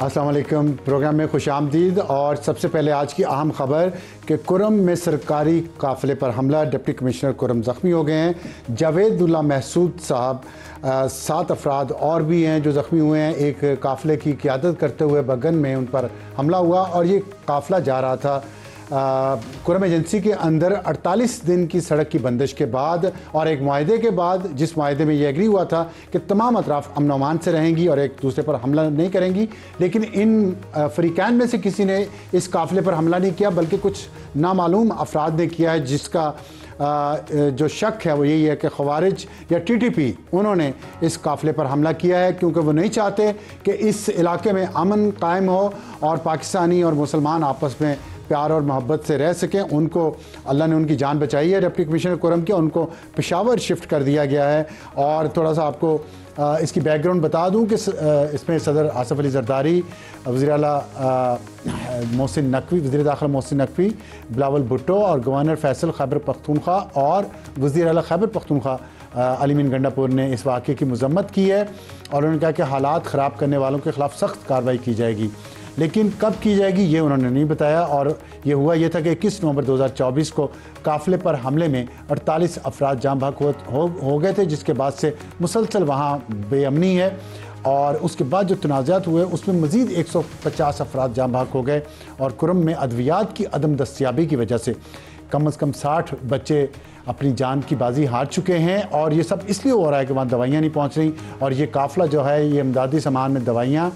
अस्सलाम वालेकुम। प्रोग्राम में खुशामदीद। और सबसे पहले आज की अहम खबर कि कुरम में सरकारी काफ़िले पर हमला, डिप्टी कमिश्नर कुरम ज़ख्मी हो गए हैं। जावेदुल्ला महसूद साहब 7 अफराद और भी हैं जो ज़ख्मी हुए हैं। एक काफ़िले की क़ियादत करते हुए बगन में उन पर हमला हुआ और ये काफ़िला जा रहा था कुरम एजेंसी के अंदर 48 दिन की सड़क की बंदिश के बाद और एक मुआहदे के बाद, जिस मुआहदे में ये एग्री हुआ था कि तमाम अतराफ़ अमन अमान से रहेंगी और एक दूसरे पर हमला नहीं करेंगी। लेकिन इन फ़रीक़ैन में से किसी ने इस काफ़िले पर हमला नहीं किया, बल्कि कुछ नामालूम अफराद ने किया है, जिसका जो शक है वो यही है कि ख़वारिज या TTP उन्होंने इस काफ़िले पर हमला किया है, क्योंकि वो नहीं चाहते कि इस इलाके में अमन कायम हो और पाकिस्तानी और मुसलमान आपस में प्यार और मोहब्बत से रह सकें। उनको अल्लाह ने उनकी जान बचाई है। डिप्टी कमिश्नर कुरम के उनको पेशावर शिफ्ट कर दिया गया है। और थोड़ा सा आपको इसकी बैकग्राउंड बता दूं कि इसमें सदर आसिफ अली जरदारी, वज़ीर आला मोहसिन नकवी, वज़ीर दाखिला मोहसिन नकवी, बिलावल भुट्टो और गवर्नर फैसल खैबर पख्तूनख्वा और वज़ीर आला खैबर पख्तूनख्वा अली मीन गंडापुर ने इस वाक़े की मज़म्मत की है और उन्होंने कहा कि हालात ख़राब करने वालों के ख़िलाफ़ सख्त कार्रवाई की जाएगी। लेकिन कब की जाएगी ये उन्होंने नहीं बताया। और ये हुआ ये था कि 21 नवंबर 2024 को काफ़िले पर हमले में 48 अफराद जाँ भाग हो गए थे, जिसके बाद से मुसलसल वहाँ बेअमनी है। और उसके बाद जो तनाज़ात हुए उसमें मज़ीद 150 अफराद जाँ भाग हो गए और कुरम में अद्वियात की अदम दस्तियाबी की वजह से कम से कम 60 बच्चे अपनी जान की बाजी हार चुके हैं। और ये सब इसलिए हो रहा है कि वहाँ दवाइयाँ नहीं पहुँच रही और ये काफ़िला जो है ये इमदादी सामान में दवाइयाँ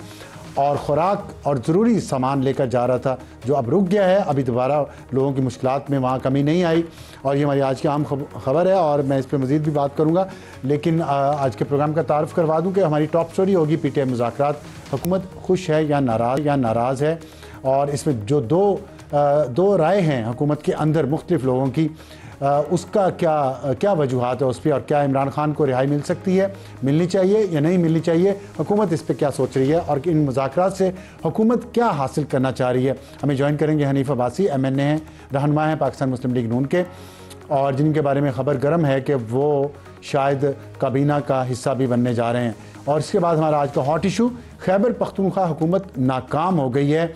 और ख़ुराक और ज़रूरी सामान लेकर जा रहा था, जो अब रुक गया है। अभी दोबारा लोगों की मुश्किलात में वहाँ कमी नहीं आई। और ये हमारी आज की आम खबर है और मैं इस पर मज़ीद भी बात करूँगा। लेकिन आज के प्रोग्राम का तारुफ़ करवा दूँ कि हमारी टॉप स्टोरी होगी PTI मुज़ाकरात, हुकूमत खुश है या नाराज़ है। और इसमें जो दो राय हैं हुकूमत के अंदर मुख्तलिफ़ लोगों की, उसका क्या वजूहात है उस पर, और क्या इमरान खान को रिहाई मिल सकती है, मिलनी चाहिए या नहीं मिलनी चाहिए, हुकूमत इस पर क्या सोच रही है और इन मुज़ाकरात से हुकूमत क्या हासिल करना चाह रही है। हमें ज्वाइन करेंगे हनीफ अब्बासी, MNA हैं, रहनुमा हैं पाकिस्तान मुस्लिम लीग नून के, और जिनके बारे में ख़बर गर्म है कि वो शायद काबीना का हिस्सा भी बनने जा रहे हैं। और इसके बाद हमारा आज का हॉट इशू, खैबर पख्तूनख्वा हुकूमत नाकाम हो गई है,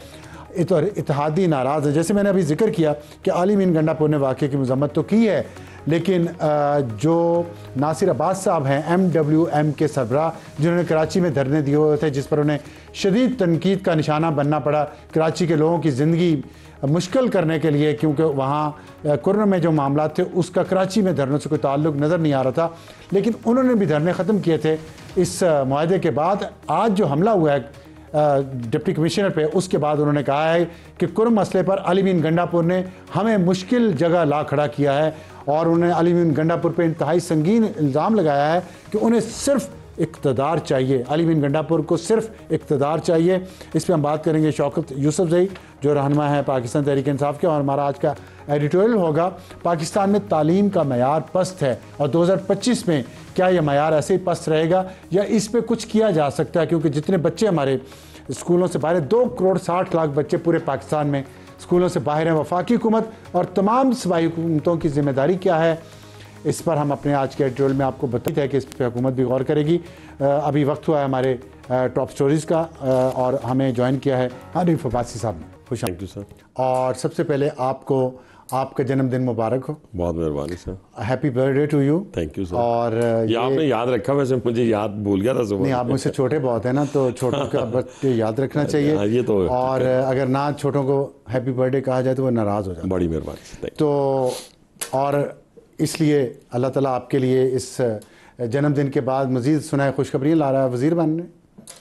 इत्तेहादी नाराज़ है। जैसे मैंने अभी जिक्र किया कि अली मीन गंडापुर ने वाक़े की मज़म्मत तो की है, लेकिन जो नासिर अब्बास साहब हैं MWM के सरबराह, जिन्होंने कराची में धरने दिए हुए थे, जिस पर उन्हें शदीद तनकीद का निशाना बनना पड़ा कराची के लोगों की ज़िंदगी मुश्किल करने के लिए, क्योंकि वहाँ कुरम में जो मामला थे उसका कराची में धरनों से कोई ताल्लुक़ नज़र नहीं आ रहा था। लेकिन उन्होंने भी धरने ख़त्म किए थे इस मुआहदे के बाद। आज जो हमला हुआ है डिप्टी कमिश्नर पे, उसके बाद उन्होंने कहा है कि कुरम मसले पर अली मीन गंडापुर ने हमें मुश्किल जगह ला खड़ा किया है। और उन्होंने अली मीन गंडापुर पे इंतहाई संगीन इल्ज़ाम लगाया है कि उन्हें सिर्फ इक़्तिदार चाहिए, अली मीन गंडापुर को सिर्फ इक़्तिदार चाहिए। इस पर हम बात करेंगे शौकत यूसुफज़ई, जो रहनुमा है पाकिस्तान तहरीक इंसाफ के। और हमारा आज का एडिटोरियल होगा, पाकिस्तान में तालीम का मयार पस्त है और 2025 में क्या यह मयार ऐसे ही पस्त रहेगा या इस पर कुछ किया जा सकता है, क्योंकि जितने बच्चे हमारे स्कूलों से बाहर, 2 करोड़ 60 लाख बच्चे पूरे पाकिस्तान में स्कूलों से बाहर हैं। वफाकी हुकूमत और तमाम सूबाई हुकूमतों की जिम्मेदारी क्या है, इस पर हम अपने आज के एडिटोरियल में आपको बताते हैं कि इस पर हुकूमत भी गौर करेगी। अभी वक्त हुआ है हमारे टॉप स्टोरीज़ का और हमें ज्वाइन किया है हनीफ अब्बासी साहब ने। खुश थैंक यू सर। और सबसे पहले आपको आपका जन्मदिन मुबारक हो। बहुत मेहरबानी sir. Happy birthday to you. Thank you sir. और ये आपने याद रखा, वैसे मुझे याद भूल गया था सुबह। नहीं, आप मुझसे छोटे बहुत हैं ना, तो छोटों का बर्थडे याद रखना चाहिए। ये तो और अगर ना छोटों को हैप्पी बर्थडे कहा जाए तो वो नाराज़ हो जाते हैं। बड़ी मेहरबानी। तो और इसलिए अल्लाह ताला आपके लिए इस जन्मदिन के बाद मज़ीद सुनाए खुशखबरियाँ ला रहा है वज़ीर बनने।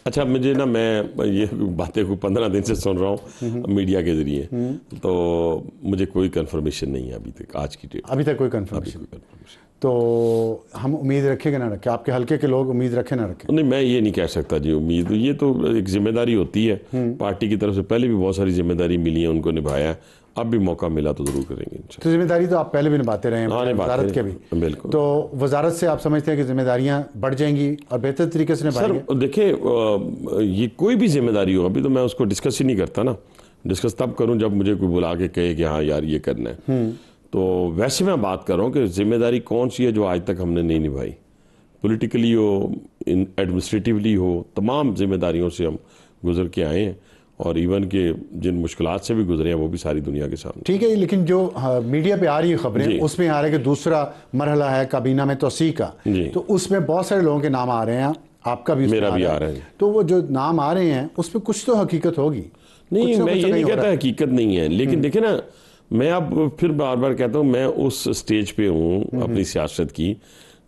अच्छा, मुझे ना, मैं ये बातें को 15 दिन से सुन रहा हूँ मीडिया के ज़रिए, तो मुझे कोई कंफर्मेशन नहीं है अभी तक, आज की डेट अभी तक कोई कंफर्मेशन। तो हम उम्मीद रखेंगे ना रखें, आपके हल्के के लोग उम्मीद रखें ना रखें? नहीं, मैं ये नहीं कह सकता जी उम्मीद, ये तो एक जिम्मेदारी होती है पार्टी की तरफ से। पहले भी बहुत सारी जिम्मेदारी मिली है, उनको निभाया है, अब भी मौका मिला तो ज़रूर करेंगे। तो जिम्मेदारी तो आप पहले भी निभाते रहे हैं वजारत के भी। बिल्कुल। तो वजारत से आप समझते हैं कि जिम्मेदारियां बढ़ जाएंगी और बेहतर तरीके से निभाएंगे? सर देखिए, ये कोई भी जिम्मेदारी हो, अभी तो मैं उसको डिस्कस ही नहीं करता ना। डिस्कस तब करूं जब मुझे कोई बुला के कहे कि हाँ यार ये करना है। तो वैसे मैं बात कर रहा हूँ कि जिम्मेदारी कौन सी है जो आज तक हमने नहीं निभाई, पॉलिटिकली हो, एडमिनिस्ट्रेटिवली हो, तमाम जिम्मेदारियों से हम गुजर के आए हैं, और इवन के जिन मुश्किलात से भी गुजरे हैं वो भी सारी दुनिया के सामने। ठीक है, लेकिन जो मीडिया पे आ रही है खबरें उसमें आ रहा है कि दूसरा मरहला है काबीना में तोसी का, तो उसमें बहुत सारे लोगों के नाम आ रहे हैं, आपका भी मेरा भी आ रहा है। तो वो जो नाम आ रहे हैं उसमें कुछ तो हकीकत होगी। नहीं, मैं ये नहीं कहता हकीकत नहीं है, लेकिन देखे ना, मैं अब फिर बार बार कहता हूँ, मैं उस स्टेज पे हूँ अपनी सियासत की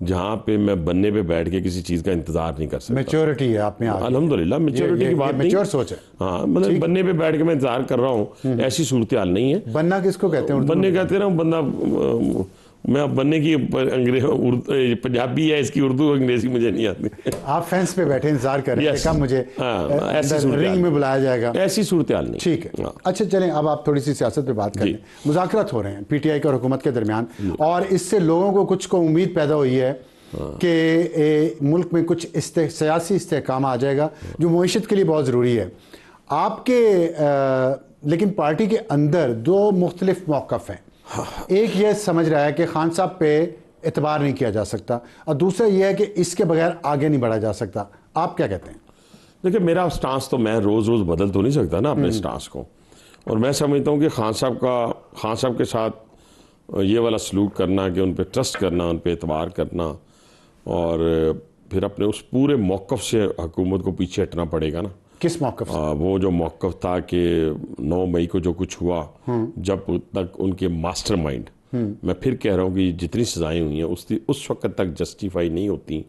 जहाँ पे मैं बनने पे बैठ के किसी चीज़ का इंतजार नहीं कर सकता। मैच्योरिटी है आप में, अल्हम्दुलिल्लाह मैच्योरिटी की बात नहीं, मैच्योर सोच है। हाँ, मतलब बनने पे बैठ के मैं इंतजार कर रहा हूँ, ऐसी सूरत हाल नहीं है। बनना किसको कहते हैं? बनने कहते हैं ना, बंदा, मैं अब बनने की अंग्रेज पंजाबी है, इसकी उर्दू अंग्रेजी मुझे नहीं आती। आप फैंस पे बैठे इंतजार कर रहे हैं कब मुझे रिंग में बुलाया जाएगा, ऐसी सूरत हाल नहीं। ठीक है, अच्छा चलें, अब आप थोड़ी सी सियासत पे बात करें। मुज़ाकरात हो रहे हैं पीटीआई और हुकूमत के दरमियान, और इससे लोगों को कुछ को उम्मीद पैदा हुई है कि मुल्क में कुछ सियासी इस्तेहकाम आ जाएगा जो मईशत के लिए बहुत ज़रूरी है। आपके लेकिन पार्टी के अंदर दो मुख्तलिफ मौक़िफ़ हैं। एक ये समझ रहा है कि खान साहब पे एतबार नहीं किया जा सकता, और दूसरा ये है कि इसके बगैर आगे नहीं बढ़ा जा सकता। आप क्या कहते हैं? देखिए, मेरा स्टांस तो मैं रोज़ रोज़ बदल तो नहीं सकता ना अपने स्टांस को, और मैं समझता हूँ कि खान साहब के साथ ये वाला सलूक करना कि उन पर ट्रस्ट करना, उन पर एतबार करना, और फिर अपने उस पूरे मौक़िफ़ से हुकूमत को पीछे हटना पड़ेगा ना। किस मौक़िफ़ से? वो जो मौक़िफ़ था कि 9 मई को जो कुछ हुआ, जब तक उनके मास्टरमाइंड, मैं फिर कह रहा हूँ कि जितनी सज़ाएं हुई हैं उस वक्त तक जस्टिफाई नहीं होती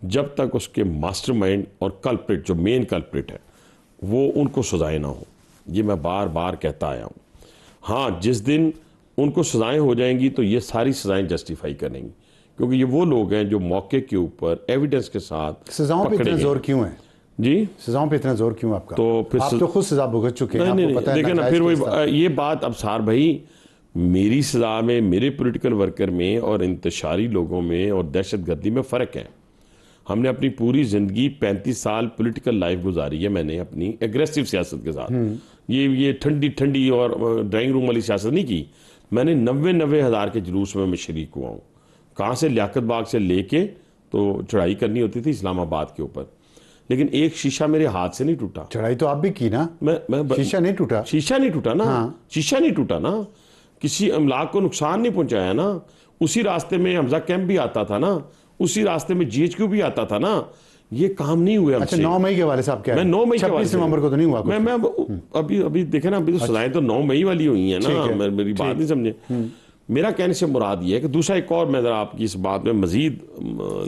जब तक उसके मास्टरमाइंड और कल्प्रिट, जो मेन कल्प्रिट है, वो उनको सज़ाएं ना हो। ये मैं बार बार कहता आया हूँ। हाँ, जिस दिन उनको सज़ाएं हो जाएंगी तो ये सारी सज़ाएं जस्टिफाई करेंगी, क्योंकि ये वो लोग हैं जो मौके के ऊपर एविडेंस के साथ सज़ाओं पे इतना जोर क्यों है जी? सज़ाओं पे इतना जोर क्यों आपका? तो फिर आप तो खुद सज़ा भुगत चुके हैं, आपको पता है। लेकिन ना फिर वही ये बात, अब सार भाई, मेरी सज़ा में, मेरे पॉलिटिकल वर्कर में और इंतशारी लोगों में और दहशतगर्दी में फ़र्क है। हमने अपनी पूरी ज़िंदगी 35 साल पॉलिटिकल लाइफ गुजारी है मैंने अपनी एग्रेसिव सियासत के साथ। ये ठंडी और ड्राइंग रूम वाली सियासत नहीं की। मैंने 90 हज़ार के जुलूस में मैं शरीक हुआ हूँ। कहाँ से? लियाकत बाग से लेके तो चढ़ाई करनी होती थी इस्लामाबाद के ऊपर, लेकिन एक शीशा मेरे हाथ से नहीं टूटा। चढ़ाई तो आप भी की ना? शीशा नहीं टूटा? शीशा नहीं टूटा ना। हाँ। शीशा नहीं टूटा ना, किसी अमलाक को नुकसान नहीं पहुंचाया ना। उसी रास्ते में हमजा कैंप भी आता था ना, उसी रास्ते में GHQ भी आता था ना। ये काम नहीं हुए हमसे। अच्छा, 9 मई के वाले साहब क्या? मैं 9 मई के वाले 26 नवंबर को तो नहीं हुआ? मैं अभी देखे ना, अभी तो सजाएं तो 9 मई वाली हुई है ना। मेरी बात नहीं समझे। मेरा कहने से मुराद ये है कि दूसरा एक और मैं आपकी इस बात में मजीद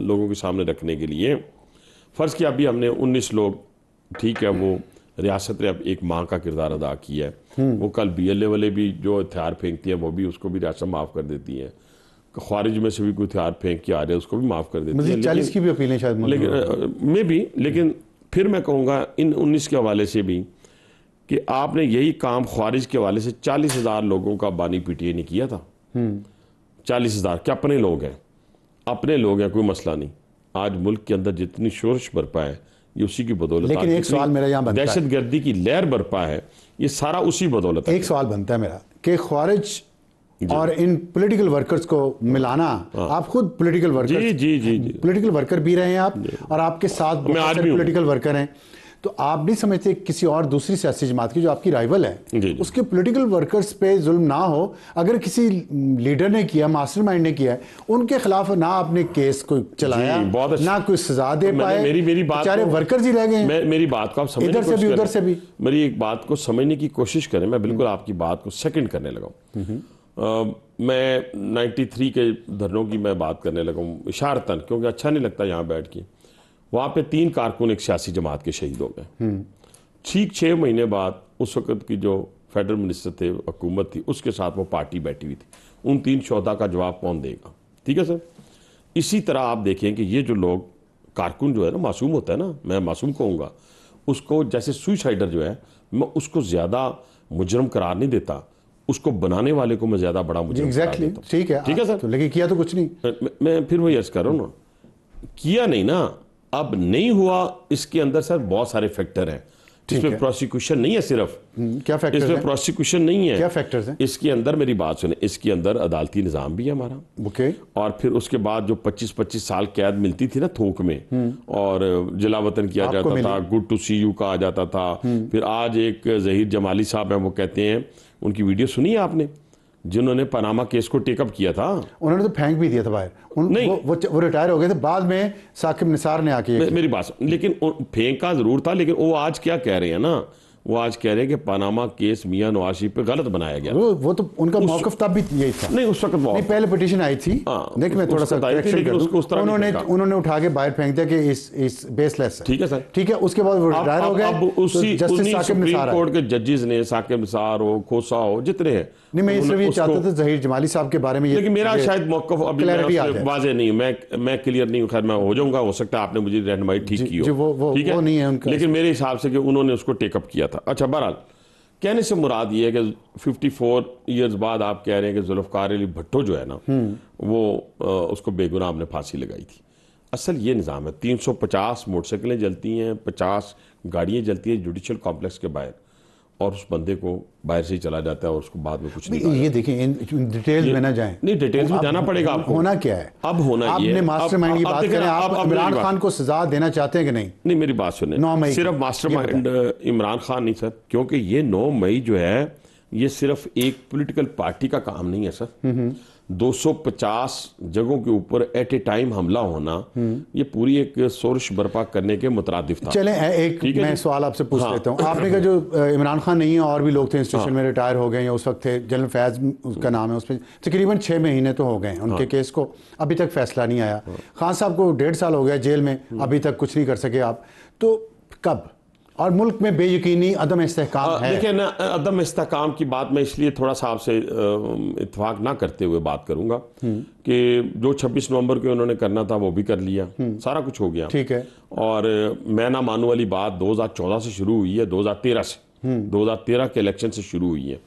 लोगों के सामने रखने के लिए, फ़र्ज़ किया अभी हमने 19 लोग, ठीक है, वो रियासत ने अब एक माँ का किरदार अदा किया है। वो कल BLA वाले भी जो हथियार फेंकती हैं वो भी, उसको भी रियासत माफ़ कर देती है। ख्वारिज में से भी कोई हथियार फेंक के आ रहे हैं उसको भी माफ़ कर देती है। 40 की भी अपीलें शायद, लेकिन फिर मैं कहूँगा इन 19 के हवाले से भी कि आपने यही काम ख्वारिज के हवाले से 40,000 लोगों का बानी PTA ने किया था। 40,000 क्या अपने लोग हैं? अपने लोग हैं, कोई मसला नहीं। आज मुल्क के अंदर जितनी शोरश बरपा है ये उसी की बदौलत। लेकिन एक सवाल मेरा यहाँ बनता है, दहशतगर्दी की लहर बरपा है, ये सारा उसी बदौलत है। एक सवाल बनता है मेरा कि ख्वारिज और इन पॉलिटिकल वर्कर्स को मिलाना, आप खुद पॉलिटिकल वर्कर, जी पॉलिटिकल वर्कर भी रहे हैं आप, और आपके साथ बहुत सारे पॉलिटिकल वर्कर हैं, तो आप नहीं समझते किसी और दूसरी सियासी जमात की जो आपकी राइवल है उसके पॉलिटिकल वर्कर्स पे जुल्म ना हो? अगर किसी लीडर ने किया, मास्टरमाइंड ने किया, उनके खिलाफ ना आपने केस कोई चलाया, ना कोई सजा दे पाए, मेरी बात बेचारे वर्कर्स ही रह गए। मेरी बात को आप समझने इधर से भी उधर से भी, मेरी एक बात को समझने की कोशिश करें। मैं बिल्कुल आपकी बात को सेकंड करने लगा। मैं 93 के धरनों की मैं बात करने लगा हूँ इशारतन, क्योंकि अच्छा नहीं लगता यहाँ बैठ के। वहाँ पे 3 कारकुन एक सियासी जमात के शहीद हो गए। ठीक 6 महीने बाद उस वक्त की जो फेडरल मिनिस्टर थे, हुकूमत थी, उसके साथ वो पार्टी बैठी हुई थी। उन 3 शोहदा का जवाब कौन देगा? ठीक है सर। इसी तरह आप देखें कि ये जो लोग कारकुन जो है ना, मासूम होता है ना, मैं मासूम कहूँगा उसको, जैसे सुसाइडर जो है, मैं उसको ज़्यादा मुजरम करार नहीं देता, उसको बनाने वाले को मैं ज़्यादा बड़ा मुजरम करार देता हूं। ठीक है सर। तो लेकिन किया तो कुछ नहीं। मैं फिर वही अर्ज कर रहा हूँ ना, किया नहीं ना, अब नहीं हुआ। इसके अंदर सर बहुत सारे फैक्टर हैं। इसमें प्रोसिक्यूशन नहीं है सिर्फ, क्या फैक्टर्स इसमें हैं? प्रोसिक्यूशन नहीं है। क्या फैक्टर्स हैं? इसके अंदर मेरी बात सुने, इसके अंदर अदालती निज़ाम भी है हमारा। ओके। और फिर उसके बाद जो 25-25 साल कैद मिलती थी ना थोक में, और जलावतन किया जाता था, गुड टू सी यू कहा जाता था। फिर आज एक जहीर जमाली साहब हैं, वो कहते हैं, उनकी वीडियो सुनी है आपने, जिन्होंने पनामा केस को टेकअप किया था। उन्होंने तो फेंक भी दिया था बाहर। नहीं, वो रिटायर हो गए थे, बाद में साकिब निसार ने आके मेरी बात, लेकिन फेंका जरूर था, लेकिन वो आज क्या कह रहे हैं ना, वो आज कह रहे हैं कि पनामा केस मियां नवाज शरीफ पे गलत बनाया गया। वो तो उनका मौकफ तब भी यही था। नहीं, उस वक्त नहीं, पहले पिटीशन आई थी, देखिए मैं थोड़ा सा करेक्शन कर दूं, उन्होंने उठा के बाहर फेंक दिया कि इस बेसलेस है। ठीक है सर, ठीक है। उसके बाद वो रिटायर हो गए। अब उसी सुप्रीम कोर्ट के जजेस ने, साकिब निसार हो, खोसा हो, जितने हैं, नहीं, मैं सिर्फ ये चाहता था जहीर जमाली साहब के बारे में, लेकिन मेरा शायद मौक़िफ़ अभी वाज़ेह नहीं, मैं क्लियर नहीं हूँ। खैर मैं हो जाऊंगा, हो सकता है आपने मुझे रहनुमाई ठीक की हो, ठीक है, लेकिन मेरे हिसाब से कि उन्होंने उसको टेकअप किया था। अच्छा, बहरहाल कहने से मुराद ये है कि 54 ईयर्स बाद आप कह रहे हैं कि जुल्फ़िकार अली भट्टो जो है ना, वो उसको बेगुनाह आपने फांसी लगाई थी। असल ये निज़ाम है, 350 मोटरसाइकिलें जलती हैं, 50 गाड़ियाँ जलती हैं जुडिशल कॉम्प्लेक्स के बाहर, और उस बंदे को बाहर से ही चला जाता है और उसको बाद में कुछ नहीं। ये देखिए, इन डिटेल्स में ना जाएं। नहीं, डिटेल्स में जाना पड़ेगा आपको। होना क्या है अब, होना ये आपने मास्टरमाइंड की बात करें, आप इमरान खान को सजा देना चाहते हैं कि नहीं? नहीं, मेरी बात सुने, सिर्फ मास्टरमाइंड इमरान खान नहीं सर, क्योंकि ये 9 मई जो है, ये सिर्फ एक पॉलिटिकल पार्टी का काम नहीं है सर। 250 जगहों के ऊपर एट ए टाइम हमला होना, ये पूरी एक सोर्स बर्पा करने के मुतरादिफ था। चलें, एक मैं सवाल आपसे पूछ लेता हूँ। आपने कहा जो इमरान खान नहीं है, और भी लोग थे इंस्टीट्यूशन में, रिटायर हो गए, या उस वक्त थे, जनरल फैज उसका नाम है, उसमें तकरीबन 6 महीने तो हो गए उनके केस को, अभी तक फैसला नहीं आया। खान साहब को 1.5 साल हो गया जेल में, अभी तक कुछ नहीं कर सके आप, तो कब? और मुल्क में बेयकीनी, अदम इस्तेहकाम है। देखिए ना, अदम इस्तेहकाम की बात मैं इसलिए थोड़ा सा आपसे इत्तेफाक ना करते हुए बात करूंगा कि जो 26 नवंबर को उन्होंने करना था वो भी कर लिया, सारा कुछ हो गया, ठीक है। और मैं ना मानू वाली बात 2014 से शुरू हुई है, 2013 से, 2013 के इलेक्शन से शुरू हुई है,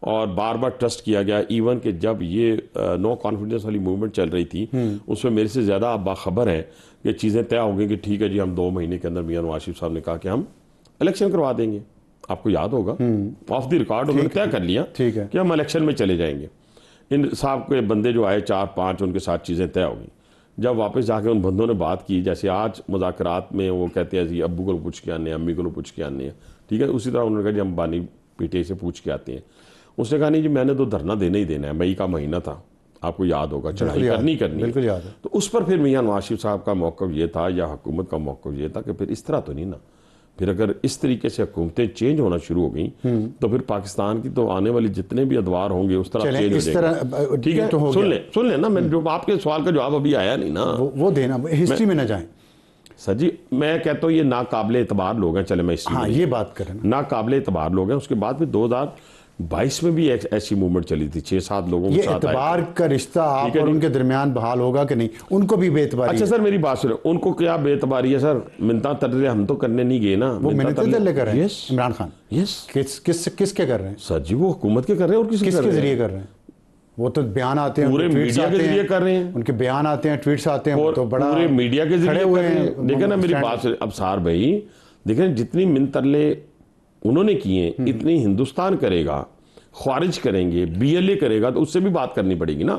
और बार बार ट्रस्ट किया गया। इवन कि जब ये नो कॉन्फिडेंस वाली मूवमेंट चल रही थी, उसमें मेरे से ज़्यादा आप बाखबर हैं कि चीज़ें तय हो गई कि ठीक है जी, हम 2 महीने के अंदर मियां नवाज शरीफ साहब ने कहा कि हम इलेक्शन करवा देंगे। आपको याद होगा, ऑफ द रिकॉर्ड उन्होंने तय कर लिया कि हम इलेक्शन में चले जाएंगे। इन साहब के बंदे जो आए 4-5, उनके साथ चीज़ें तय हो गई। जब वापस जाके उन बंदों ने बात की, जैसे आज मुज़ाकरात में वो कहते हैं जी अब्बू को पूछ के आने, अम्मी को पूछ के आने हैं, ठीक है, उसी तरह उन्होंने कहा जी हम बानी पीटे से पूछ के आते हैं। उसने कहा नहीं जी, मैंने तो धरना देना ही देना है, मई का महीना था, आपको याद होगा, चढ़ाई करनी बिल्कुल याद है। तो उस पर फिर मियां नवाज शरीफ साहब का मौक़िफ़ ये था, या हुकूमत का मौक़िफ़ ये था कि फिर इस तरह तो नहीं ना, फिर अगर इस तरीके से हुकूमतें चेंज होना शुरू हो गई तो फिर पाकिस्तान की तो आने वाली जितने भी अदवार होंगे उस तरह चेंज हो जाएगा। ठीक है, तो सुन ले ना, मैं जो आपके सवाल का जवाब अभी आया नहीं ना, वो देना, हिस्ट्री में ना जाएं सर जी। मैं कहता हूँ ये नाकाबिले एतबार लोग हैं, चले मैं इसी ये बात करें, नाकाबिले एतबार लोग हैं। उसके बाद फिर 2022 में भी ऐसी मूवमेंट चली थी, 6-7 लोगों के साथ। एतबार का रिश्ता आप और उनके दरमियान बहाल होगा कि नहीं? उनको भी बेतबारी। अच्छा सर, मेरी बात सुनो, उनको क्या बेतबारी है सर? मिन्नत तरले हम तो करने नहीं गए ना, वो मिन्नत तरले कर रहे हैं इमरान खान। यस, किसके कर रहे हैं सर जी? वो हुकूमत के कर रहे हैं, और किसके जरिए कर रहे हैं? वो तो बयान आते हैं, पूरे मीडिया के जरिए कर रहे हैं, उनके बयान आते हैं, ट्वीट्स आते हैं, तो बड़ा पूरे मीडिया के जरिए कर रहे हैं। देखें ना मेरी बात से अबसार भाई, देखें जितनी मिन्नत तरले उन्होंने किए, इतनी हिंदुस्तान करेगा, ख्वारिज करेंगे, BLA करेगा, तो उससे भी बात करनी पड़ेगी ना।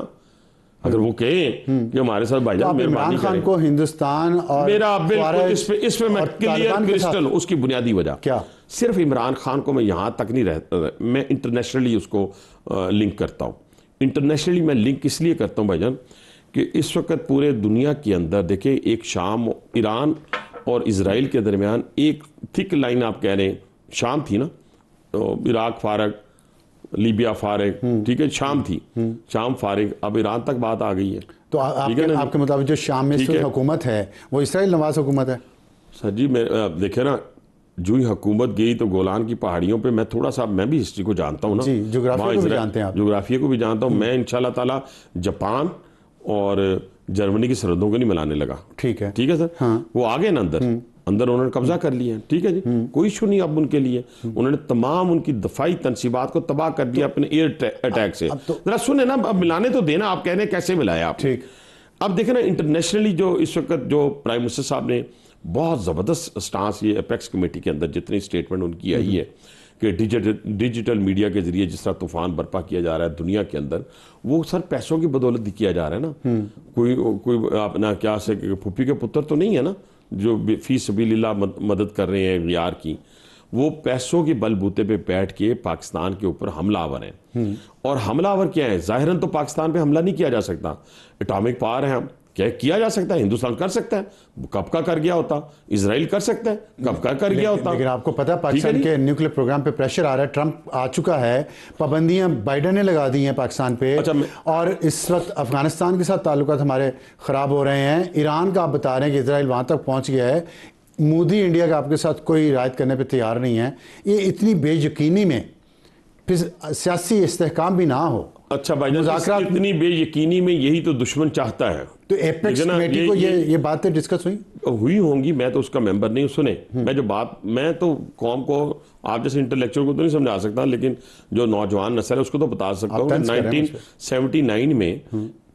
अगर वो कहें कि हमारे साथ भाईजान मेहरबानी खान को हिंदुस्तान और मेरा बिल्कुल इस पे मैं क्लियर क्रिस्टल, उसकी बुनियादी वजह क्या? सिर्फ इमरान खान को मैं यहाँ तक नहीं रहता, मैं इंटरनेशनली उसको लिंक करता हूँ। इंटरनेशनली मैं लिंक इसलिए करता हूँ भाईजान कि इस वक्त पूरे दुनिया के अंदर देखिए, एक शाम, ईरान और इजराइल के दरमियान एक थिक लाइन आप कह रहे हैं, शाम थी ना, तो इराक फारग, लीबिया फारिग, ठीक है, शाम थी, शाम फारिग, अब ईरान तक बात आ गई है। तो आपके मुताबिक जो शाम में हुकूमत है वो इसराइल नवाज हुकूमत है? सर जी देखे ना, जो ही हुकूमत गई तो गोलान की पहाड़ियों पे, मैं थोड़ा सा, मैं भी हिस्ट्री को जानता हूँ ना, जोग्राफिया को भी जानते हैं आप? जोग्राफिया को भी जानता हूँ मैं। इंशाल्लाह ताला जापान और जर्मनी की सरहदों को नहीं मिलाने लगा। ठीक है सर। हाँ। वो आ गए ना अंदर उन्होंने कब्जा कर लिया, ठीक है जी, कोई इशू नहीं अब उनके लिए। उन्होंने तमाम उनकी दफाई तंसीबात को तबाह कर दिया अपने एयर अटैक से। जरा सुने ना, अब मिलाने तो देना, आप कह रहे हैं कैसे मिलाया आप। ठीक। अब देखें ना, इंटरनेशनली जो इस वक्त जो प्राइम मिनिस्टर साहब ने बहुत ज़बरदस्त स्टांस ये अपेक्स कमेटी के अंदर जितनी स्टेटमेंट उनकी आई है कि डिजिटल मीडिया के जरिए जिस तरह तूफान बर्पा किया जा रहा है दुनिया के अंदर, वो सर पैसों की बदौलत ही किया जा रहा है ना। कोई अपना क्या से फूफी के पुत्र तो नहीं है ना जो फी सबीलिल्लाह मदद कर रहे हैं यार की, वो पैसों के बलबूते पे बैठ के पाकिस्तान के ऊपर हमलावर हैं। और हमलावर क्या है? जाहिरन तो पाकिस्तान पे हमला नहीं किया जा सकता, एटॉमिक पावर है, हम क्या किया जा सकता है? हिंदुस्तान कर सकता है, कब का कर गया होता, इजराइल कर सकता है, कब का कर गया होता। लेकिन आपको पता है पाकिस्तान के न्यूक्लियर प्रोग्राम पे प्रेशर आ रहा है, ट्रंप आ चुका है, पाबंदियां बाइडन ने लगा दी हैं पाकिस्तान पे। और इस वक्त अफगानिस्तान के साथ ताल्लुकात हमारे खराब हो रहे हैं। ईरान का आप बता रहे हैं कि इजराइल वहां तक पहुंच गया है। मोदी इंडिया का आपके साथ कोई रियायत करने पे तैयार नहीं है। ये इतनी बेयकीनी में फिर सियासी इस्तेहकाम भी ना हो। अच्छा भाईजान, इतनी बेयकीनी में यही तो दुश्मन चाहता है। तो एपेक्स कमेटी को ये बातें डिस्कस हुई होंगी। मैं तो उसका मेंबर नहीं हूँ। सुने, मैं तो कौम को, आप जैसे इंटेलेक्चुअल को तो नहीं समझा सकता, लेकिन जो नौजवान नस्ल है उसको तो बता सकता हूँ। 1979 में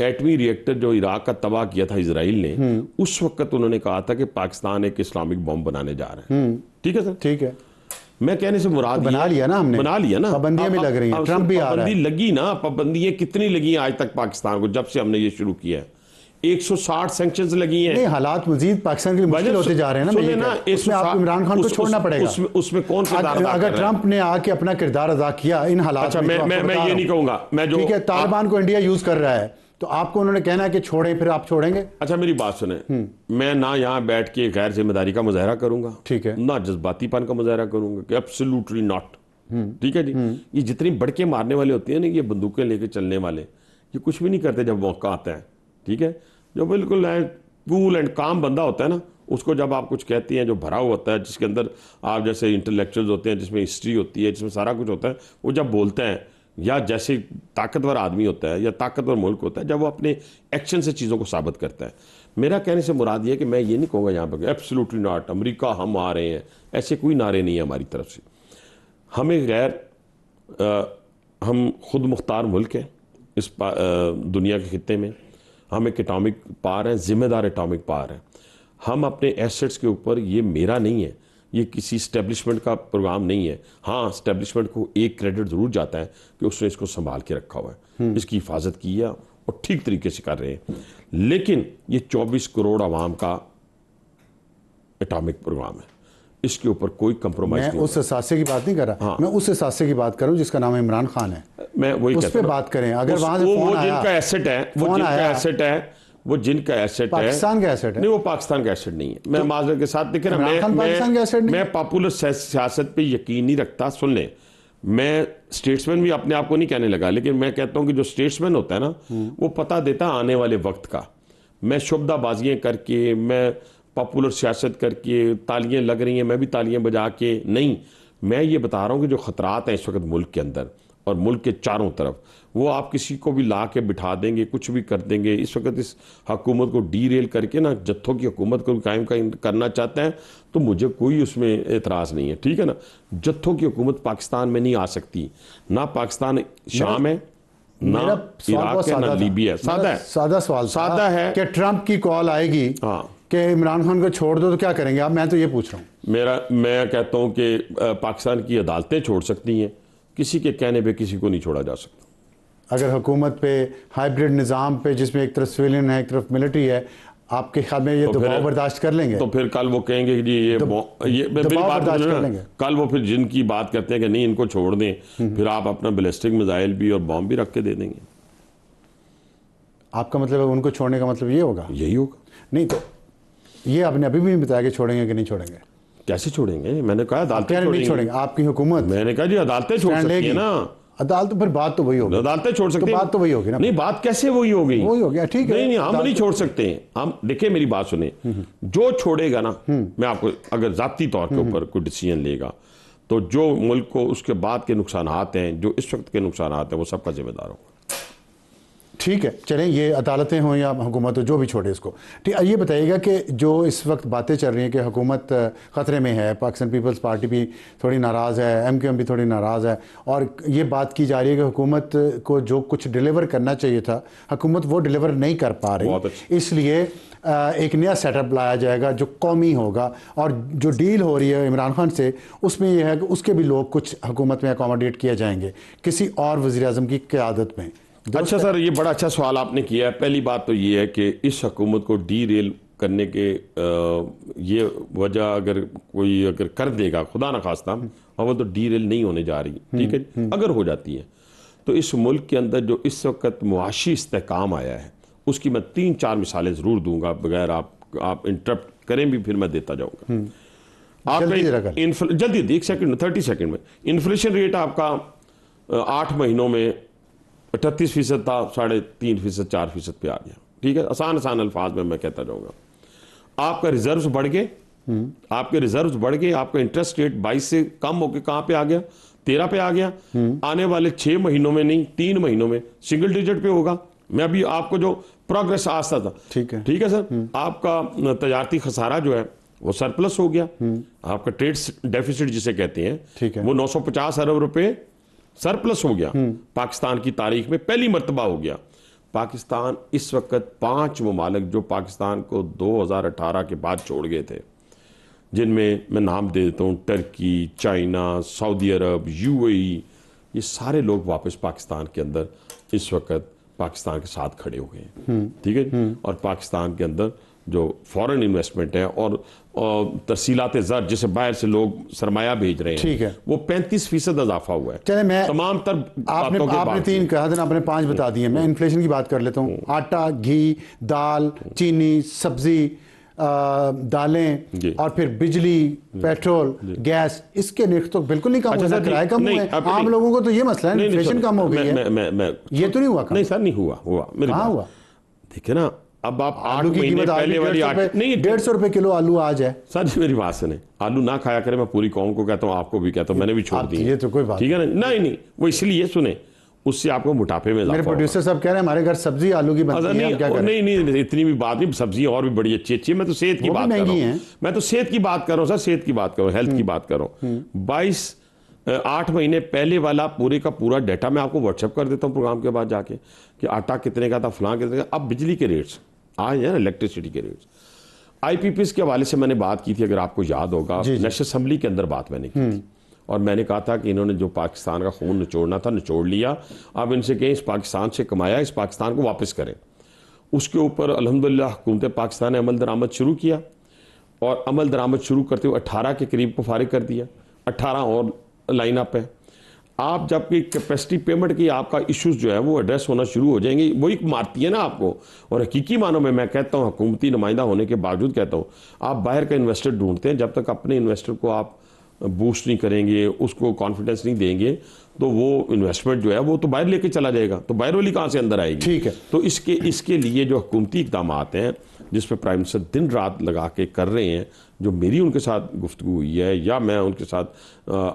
एटमी रिएक्टर जो इराक का तबाह किया था इजराइल ने, उस वक्त उन्होंने कहा था कि पाकिस्तान एक इस्लामिक बम बनाने जा रहा है। ठीक है सर, ठीक है। मैं कहने से मुराद बना लिया ना हमने, बना लिया ना, पाबंदियां भी लग रही हैं, ट्रंप भी आ रहा है। पाबंदी लगी ना, पाबंदियां कितनी लगी हैं आज तक पाकिस्तान को, जब से हमने ये शुरू किया है 160 सैंक्शंस लगी हैं। नहीं, हालात मजीद पाकिस्तान के लिए मुश्किल होते जा रहे हैं ना। उसमें आप इमरान खान को छोड़ना पड़ेगा। उसमें कौन किरदार अगर ट्रंप ने आके अपना किरदार अदा किया इन हालात में, मैं ये नहीं कहूंगा, मैं जो ठीक है तालिबान को इंडिया यूज कर रहा है तो आपको उन्होंने कहना है कि छोड़ें, फिर आप छोड़ेंगे? अच्छा मेरी बात सुने, मैं ना यहाँ बैठ के गैर जिम्मेदारी का मुजाहरा करूंगा, ठीक है, ना जज्बातीपन का मुजाहरा करूंगा कि एब्सोल्युटली नॉट। ठीक है जी। ये जितनी बड़के मारने वाले होते हैं ना, ये बंदूकें लेके चलने वाले, ये कुछ भी नहीं करते जब मौका आता है। ठीक है, जो बिल्कुल कूल एंड काम बंदा होता है ना, उसको जब आप कुछ कहती हैं, जो भरा हुआ होता है, जिसके अंदर आप जैसे इंटेलेक्चुअल्स होते हैं, जिसमें हिस्ट्री होती है, जिसमें सारा कुछ होता है, वो जब बोलते हैं, या जैसे ताकतवर आदमी होता है या ताकतवर मुल्क होता है, जब वो अपने एक्शन से चीज़ों को साबित करता है। मेरा कहने से मुराद ये है कि मैं ये नहीं कहूँगा यहाँ पर एब्सोल्युटली नॉट, अमेरिका हम आ रहे हैं, ऐसे कोई नारे नहीं है हमारी तरफ से। हमें हम खुद मुख्तार मुल्क हैं इस दुनिया के खित्ते में, हम एक एटॉमिक पावर हैं, जिम्मेदार एटॉमिक पावर हैं। हम अपने एसेट्स के ऊपर, ये मेरा नहीं है, ये किसी स्टैब्लिशमेंट का प्रोग्राम नहीं है। हाँ, स्टैब्लिशमेंट को एक क्रेडिट ज़रूर जाता है कि उसने इसको संभाल के रखा हुआ है, इसकी हिफाजत की है और ठीक तरीके से कर रहे हैं। लेकिन ये 24 करोड़ आवाम का एटॉमिक प्रोग्राम है, इसके ऊपर कोई कंप्रोमाइज नहीं। मैं उस असासे की बात नहीं कर रहा। हाँ। मैं उस असासे की बात करूं जिसका नाम इमरान खान है। मैं वही उस पे बात करें। अगर वहां से फोन आया, जिनका एसेट है, वो जिनका एसेट है, वो जिनका एसेट है, पाकिस्तान का एसेट है। नहीं, वो पाकिस्तान का एसेट नहीं है। मैं माजरत के साथ देख रहा, मैं पॉपुलर सियासत पे यकीन नहीं रखता। सुन ले, मैं स्टेट्समैन भी अपने आप को नहीं कहने लगा, लेकिन मैं कहता हूं कि जो स्टेट्समैन होता है ना, वो पता देता है आने वाले वक्त का। मैं शुभदाबाजियां करके, मैं पॉपुलर सियासत करके, तालियां लग रही हैं मैं भी तालियां बजा के नहीं, मैं ये बता रहा हूं कि जो खतरात हैं इस वक्त मुल्क के अंदर और मुल्क के चारों तरफ, वो आप किसी को भी ला के बिठा देंगे, कुछ भी कर देंगे। इस वक्त इस हुकूमत को डीरेल करके ना, जत्थों की हुकूमत को कायम करना चाहते हैं, तो मुझे कोई उसमें एतराज़ नहीं है। ठीक है ना, जत्थों की हुकूमत पाकिस्तान में नहीं आ सकती, ना पाकिस्तान शाम है, ना इराक है, ना लीबिया। सादा सवाल सादा है कि ट्रंप की कॉल आएगी कि इमरान खान को छोड़ दो तो क्या करेंगे आप? मैं तो ये पूछ रहा हूँ। मैं कहता हूँ कि पाकिस्तान की अदालतें छोड़ सकती हैं, किसी के कहने पे किसी को नहीं छोड़ा जा सकता। अगर हुकूमत पे हाइब्रिड निज़ाम पे, जिसमें एक तरफ सिविलियन है एक तरफ मिलिट्री है, आपके ख्याल में ये दबाव बर्दाश्त कर लेंगे? तो फिर कल वो कहेंगे कि ये मेरी बात कर लेंगे। कल वो फिर जिनकी बात करते हैं कि नहीं इनको छोड़ दें, फिर आप अपना बैलिस्टिक मिसाइल भी और बॉम्ब भी रख के दे देंगे। आपका मतलब है उनको छोड़ने का मतलब ये होगा? यही होगा। नहीं तो ये आपने अभी भी नहीं बताया कि छोड़ेंगे कि नहीं छोड़ेंगे। कैसे छोड़ेंगे? मैंने कहा अदालतें नहीं छोड़ेंगे। आपकी हुकूमत, मैंने कहा जी अदालतें छोड़ सकती है ना। अदालत तो फिर बात तो वही होगी, अदालतें छोड़ सकते हैं, बात तो वही होगी ना। नहीं, बात कैसे वही हो गई? वही हो गया, ठीक है। नहीं, हम नहीं छोड़ सकते। हम देखिए, मेरी बात सुने, जो छोड़ेगा ना, मैं आपको अगर जाती तौर के ऊपर कोई डिसीजन लेगा, तो जो मुल्क को उसके बाद के नुकसान हैं, जो इस वक्त के नुकसान हैं, वो सबका जिम्मेदार होगा। ठीक है, चलें, ये अदालतें हों या हुकूमत हो, जो भी छोड़े इसको। ठीक, ये बताइएगा कि जो इस वक्त बातें चल रही हैं कि हुकूमत ख़तरे में है, पाकिस्तान पीपल्स पार्टी भी थोड़ी नाराज़ है, MQM भी थोड़ी नाराज़ है, और ये बात की जा रही है कि हुकूमत को जो कुछ डिलीवर करना चाहिए था, हुकूमत वो डिलीवर नहीं कर पा रही, इसलिए एक नया सेटअप लाया जाएगा जो कौमी होगा, और जो डील हो रही है इमरान खान से उसमें यह है कि उसके भी लोग कुछ हुकूमत में अकोमोडेट किए जाएंगे किसी और वज़ीर आज़म की क़यादत में। अच्छा सर, ये बड़ा अच्छा सवाल आपने किया है। पहली बात तो ये है कि इस हुकूमत को डी रेल करने के ये वजह अगर कोई अगर कर देगा खुदा न खास्ता, और वो तो डी रेल नहीं होने जा रही, ठीक है, अगर हो जाती है तो इस मुल्क के अंदर जो इस वक्त मुआशी इस्तेहकाम आया है उसकी मैं 3-4 मिसालें ज़रूर दूंगा, बगैर आप इंटरप्ट करें भी फिर मैं देता जाऊंगा। आपका जल्दी 1 सेकंड 30 सेकंड में इन्फ्लेशन रेट आपका 8 महीनों में 38% था, 3.5% 4% पे आ गया, ठीक है, आसान अल्फाज में मैं कहता जाऊंगा। आपका रिजर्व्स बढ़ गए, आपके रिजर्व्स बढ़ गए, आपका इंटरेस्ट रेट 22 से कम होकर कहां पे आ गया, 13 पे आ गया। आने वाले 6 महीनों में नहीं 3 महीनों में सिंगल डिजिट पे होगा। मैं अभी आपको जो प्रोग्रेस आस्ता था, ठीक है सर, आपका तजारती खसारा जो है वो सरप्लस हो गया, आपका ट्रेड डेफिसिट जिसे कहते हैं, ठीक है, वो 950 अरब रुपए सरप्लस हो गया, पाकिस्तान की तारीख में पहली मर्तबा हो गया। पाकिस्तान इस वक्त 5 ममालिक जो पाकिस्तान को 2018 के बाद छोड़ गए थे, जिनमें मैं नाम दे देता हूँ टर्की, चाइना, सऊदी अरब, यूएई, ये सारे लोग वापस पाकिस्तान के अंदर इस वक्त पाकिस्तान के साथ खड़े हो गए हैं, ठीक है। और पाकिस्तान के अंदर जो फॉरेन इन्वेस्टमेंट है और तरसीलात ज़र जिसे बाहर से लोग सरमाया भेज रहे हैं, ठीक है, वो 35% इजाफा हुआ है। चले मैं तमाम तर आपने 3 कहा था, आपने 5 बता दिए। मैं इन्फ्लेशन की बात कर लेता हूँ। आटा, घी, दाल, चीनी, सब्जी, दालें और फिर बिजली, पेट्रोल, गैस, इसके निर्ख तो बिल्कुल नहीं कम हुआ, किराए कम हुए। आम लोगों को तो ये मसला है, इन्फ्लेशन कम हो गई है। ये तो नहीं हुआ? नहीं सर, नहीं हुआ। कहाँ हुआ? देखिए ना, अब आप आलू की कीमत पहले वाली 150 रुपए किलो आलू आज है। सर जी मेरी बात सुने, आलू ना खाया करें, मैं पूरी कौम को कहता हूँ, आपको भी कहता हूँ, मैंने भी छोड़ दी, ये तो कोई बात ठीक है ना। नहीं वो इसलिए सुने, उससे आपको मोटापे में मेरे प्रोड्यूसर साहब कह रहे हैं हमारे घर सब्जी आलू की बनती है। नहीं इतनी भी बात नहीं, सब्जी और भी बड़ी अच्छी है। मैं तो सेहत की बात कर रहा हूँ, मैं तो सेहत की बात कर रहा हूँ सर, सेहत की बात करो, हेल्थ की बात करो। 8 महीने पहले वाला पूरे का पूरा डाटा मैं आपको व्हाट्सएप कर देता हूँ प्रोग्राम के बाद जाके, कि आटा कितने का था, फलां कितने का। अब बिजली के रेट्स आए हैं, इलेक्ट्रिसिटी के रेट्स, IPPs के हवाले से मैंने बात की थी, अगर आपको याद होगा, नेशनल असेंबली के अंदर बात मैंने की थी, और मैंने कहा था कि इन्होंने जो पाकिस्तान का खून निचोड़ना था निचोड़ लिया। अब इनसे कहें इस पाकिस्तान से कमाया, इस पाकिस्तान को वापस करें। उसके ऊपर अल्हम्दुलिल्लाह हुकूमत पाकिस्तान ने अमल दरामद शुरू किया, और अमल दरामद शुरू करते हुए 18 के करीब को फारिग कर दिया। 18 और लाइन अप है। आप जबकि कैपेसिटी पेमेंट की आपका इश्यूज जो है वो एड्रेस होना शुरू हो जाएंगे, वही मारती है ना आपको। और हकीकी मानों में मैं कहता हूँ, हुकूमती नुमाइंदा होने के बावजूद कहता हूँ, आप बाहर का इन्वेस्टर ढूंढते हैं, जब तक अपने इन्वेस्टर को आप बूस्ट नहीं करेंगे, उसको कॉन्फिडेंस नहीं देंगे, तो वो इन्वेस्टमेंट जो है वो तो बाहर लेके चला जाएगा, तो बाहर वाली कहाँ से अंदर आएगी, ठीक है। तो इसके लिए जो हुकूमती इक़दाम हैं, जिस पर प्राइम मिनिस्टर दिन रात लगा के कर रहे हैं, जो मेरी उनके साथ गुफ्तगू हुई है या मैं उनके साथ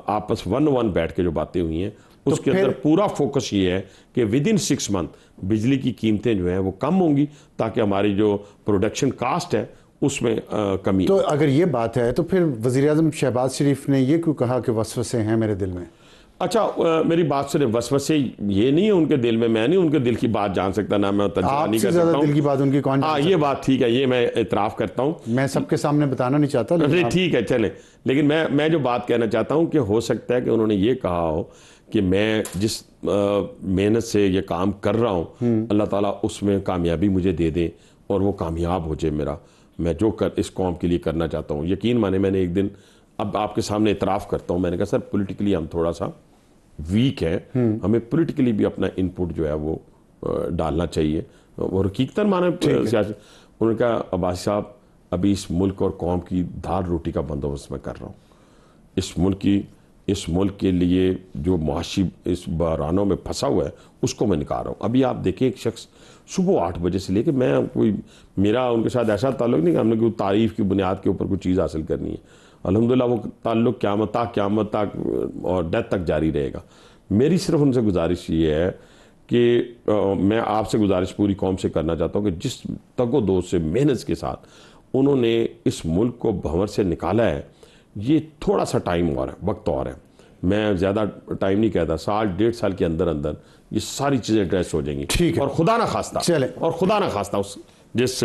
आपस 1-1 बैठ के जो बातें हुई हैं, उसके अंदर पूरा फोकस ये है कि विद इन 6 मंथ बिजली की कीमतें जो हैं वो कम होंगी, ताकि हमारी जो प्रोडक्शन कास्ट है उसमें कमी। तो अगर ये बात है तो फिर वज़ीर आज़म शहबाज शरीफ ने ये क्यों कहा कि वसवसे हैं मेरे दिल में? अच्छा मेरी बात सुने, वसवसे ये नहीं है उनके दिल में, मैं नहीं उनके दिल की बात जान सकता, ना मैं तर्जुमा नहीं कर सकता हूं। दिल की बात उनकी कौन? हाँ ये बात ठीक है, ये मैं इतराफ़ करता हूँ, मैं सबके सामने बताना नहीं चाहता, ठीक है चले। लेकिन मैं जो बात कहना चाहता हूँ कि हो सकता है कि उन्होंने ये कहा हो कि मैं जिस मेहनत से ये काम कर रहा हूँ, अल्लाह ताला उसमें कामयाबी मुझे दे दे और वो कामयाब हो जाए, मेरा मैं जो इस कौम के लिए करना चाहता हूँ। यकीन माने, मैंने एक दिन, अब आपके सामने इतराफ़ करता हूँ, मैंने कहा सर पॉलिटिकली हम थोड़ा सा वीक है, हमें पॉलिटिकली भी अपना इनपुट जो है वो डालना चाहिए, और हकीकतन माने सियासत। उन्होंने कहा अब्बासी साहब, अभी इस मुल्क और कौम की दाल रोटी का बंदोबस्त मैं कर रहा हूँ, इस मुल्क के लिए जो मुआशी इस बहरानों में फंसा हुआ है उसको मैं निकाल रहा हूँ। अभी आप देखें, एक शख्स सुबह 8 बजे से लेकर, मैं कोई, मेरा उनके साथ ऐसा ताल्लुक नहीं कि हमने कोई तारीफ़ की बुनियाद के ऊपर कोई चीज़ हासिल करनी है, अल्हम्दुलिल्लाह वो ताल्लुक क़यामत तक और डेथ तक जारी रहेगा। मेरी सिर्फ उनसे गुजारिश ये है कि मैं आपसे गुजारिश पूरी कौम से करना चाहता हूँ कि जिस तगोदो से मेहनत के साथ उन्होंने इस मुल्क को भंवर से निकाला है, ये थोड़ा सा टाइम और है, वक्त और है, मैं ज़्यादा टाइम नहीं कहता, 1.5 साल के अंदर अंदर ये सारी चीज़ें एड्रेस हो जाएंगी। ठीक है। और खुदा ना खास्ता उस जिस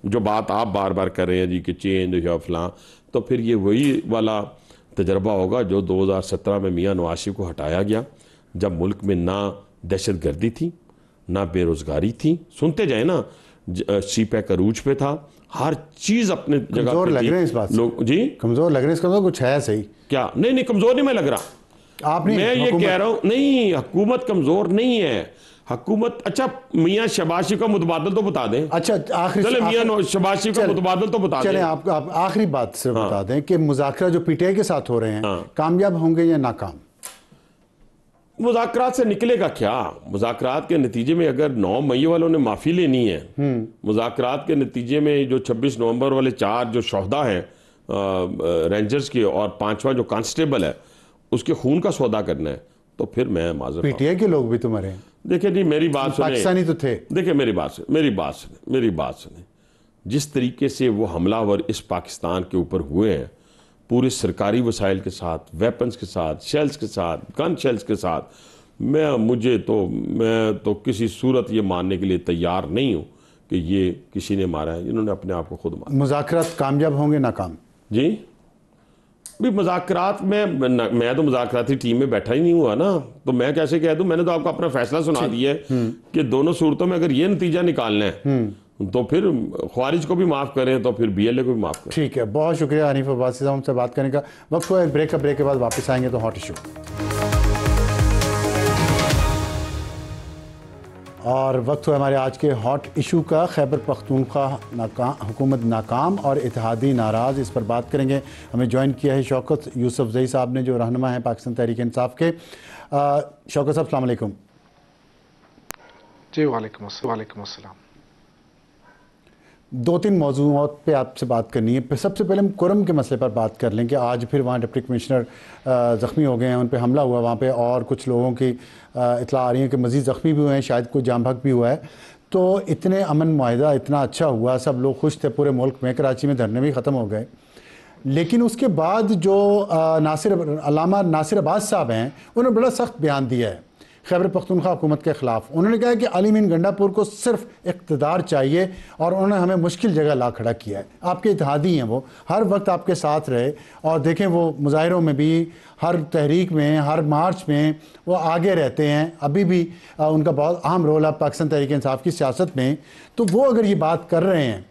जो बात आप बार बार कर रहे हैं जी कि चेंज या फलां, तो फिर ये वही वाला तजर्बा होगा जो 2017 में मियाँ नवाज शरीफ को हटाया गया, जब मुल्क में ना दहशत गर्दी थी ना बेरोजगारी थी। सुनते जाए ना, सीपैक अरूज पे था, हर चीज अपने जगह कमजोर पे लग थी। रहे हैं इस बात से। लोग जी कमजोर लग रहे हैं, इसका मतलब कुछ है सही क्या? नहीं कमजोर नहीं मैं लग रहा, आप नहीं, मैं ये कह रहा हूं नहीं, हुकूमत कमजोर नहीं है। हुकूमत, अच्छा मियाँ शहबाज शरीफ का मुतबादल तो बता दें। अच्छा आखिरी, चले मियाँ शहबाज शरीफ का मुतबादल तो बता दें। चले आप आखिरी बात से बता दें कि मुज़ाकरा जो पीटीआई के साथ हो रहे हैं कामयाब होंगे या नाकाम? मुज़ाकरात से निकलेगा क्या? मुज़ाकरात के नतीजे में अगर 9 मई वालों ने माफ़ी लेनी है, मुज़ाकरात के नतीजे में जो 26 नवंबर वाले 4 जो शहदा हैं रेंजर्स के और 5वां जो कांस्टेबल है उसके खून का सौदा करना है, तो फिर मैं माजूर। पीटीआई के लोग भी तो मरे। देखिए जी मेरी बात सुने, पाकिस्तानी तो थे। देखिए मेरी बात सुने, जिस तरीके से वो हमलावर इस पाकिस्तान के ऊपर हुए हैं, पूरे सरकारी वसाइल के साथ, वेपन्स के साथ, शेल्स के साथ, गन शेल्स के साथ, मैं तो किसी सूरत ये मानने के लिए तैयार नहीं हूँ कि ये किसी ने मारा है। इन्होंने अपने आप को खुद मारा। मुज़ाकरात कामयाब होंगे नाकाम? जी भी मुज़ाकरात में मैं तो मुज़ाकराती टीम में बैठा ही नहीं हुआ ना, तो मैं कैसे कह दूं? मैंने तो आपको अपना फैसला सुना दिया है कि दोनों सूरतों में अगर ये नतीजा निकालना है तो फिर ख्वारिज को भी माफ़ करें तो फिर बीएलए को भी माफ़ करें। ठीक है, बहुत शुक्रिया हनीफ अब्बासी साहब हमसे बात करने का। वक्त हुआ एक ब्रेक के बाद वापस आएंगे तो हॉट इशू, और वक्त हुआ हमारे आज के हॉट इशू का। खैबर पख्तूनख्वा हुकूमत नाकाम और इत्तेहादी नाराज़, इस पर बात करेंगे। हमें ज्वाइन किया है शौकत यूसुफजई साहब ने, जो रहनुमा हैं पाकिस्तान तहरीक इंसाफ के। शौकत साहब अस्सलाम वालेकुम। जी वालेकुम अस्सलाम। 2-3 मौजूआत पे आपसे बात करनी है। सबसे पहले हम कुरम के मसले पर बात कर लें कि आज फिर वहाँ डिप्टी कमिश्नर ज़ख्मी हो गए हैं, उन पे हमला हुआ वहाँ पे, और कुछ लोगों की इत्तला आ रही है कि मज़ीद ज़ख्मी भी हुए हैं, शायद कोई जाम बहक भी हुआ है। तो इतने अमन मुआहिदा इतना अच्छा हुआ, सब लोग खुश थे पूरे मुल्क में, कराची में धरने भी ख़त्म हो गए, लेकिन उसके बाद जो अल्लामा नासिर अब्बास साहब हैं उन्होंने बड़ा सख्त बयान दिया है खैबर पख्तूनख्वा हुकूमत के ख़िलाफ़। उन्होंने कहा कि अली मीन गंडापुर को सिर्फ इक़्तिदार चाहिए और उन्होंने हमें मुश्किल जगह ला खड़ा किया है। आपके इत्तेहादी हैं, वो हर वक्त आपके साथ रहे, और देखें वो मुजाहिरों में भी, हर तहरीक में, हर मार्च में वो आगे रहते हैं। अभी भी उनका बहुत अहम रोल है पाकिस्तान तहरीक इंसाफ की सियासत में। तो वो अगर ये बात कर रहे हैं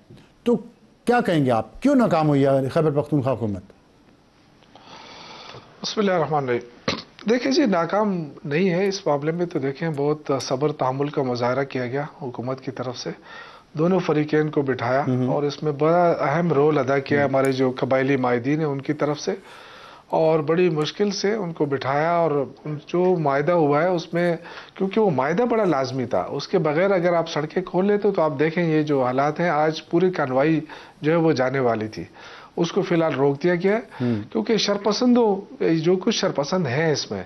तो क्या कहेंगे आप, क्यों नाकाम हुई है खैबर पख्तूनख्वा हुकूमत? बिस्मिल्लाहिर्रहमानिर्रहीम। देखिए जी, नाकाम नहीं है इस मामले में। तो देखें बहुत सब्र तहम्मुल का मुजाहरा किया गया हुकूमत की तरफ से, दोनों फरीकैन को बिठाया और इसमें बड़ा अहम रोल अदा किया हमारे जो कबायली माहिदीन हैं उनकी तरफ से, और बड़ी मुश्किल से उनको बिठाया। और जो मायदा हुआ है उसमें, क्योंकि वो मायदा बड़ा लाजमी था, उसके बगैर अगर आप सड़कें खोल लेते तो आप देखें ये जो हालात हैं, आज पूरी कार्रवाई जो है वो जाने वाली थी, उसको फिलहाल रोक दिया गया है। क्योंकि शरपसंदों, जो कुछ शरपसंद हैं इसमें,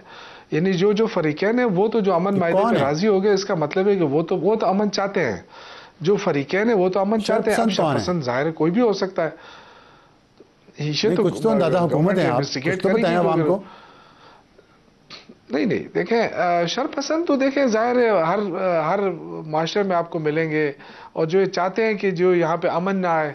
यानी जो फरीकैन है वो तो जो अमन मायदे पे राजी हो गए, इसका मतलब है कि वो तो अमन चाहते हैं। जो फरीकैन है वो तो अमन चाहते हैं। अब शरपसंद जाहिर है कोई भी हो सकता है। तो कुछ तो अंदाजा हुकूमत है, आप कुछ तो बताएं आवाम को। नहीं देखें, शरपसंद तो देखें जाहिर है हर माशरे में आपको मिलेंगे, और जो चाहते हैं कि जो यहाँ पे अमन ना आए,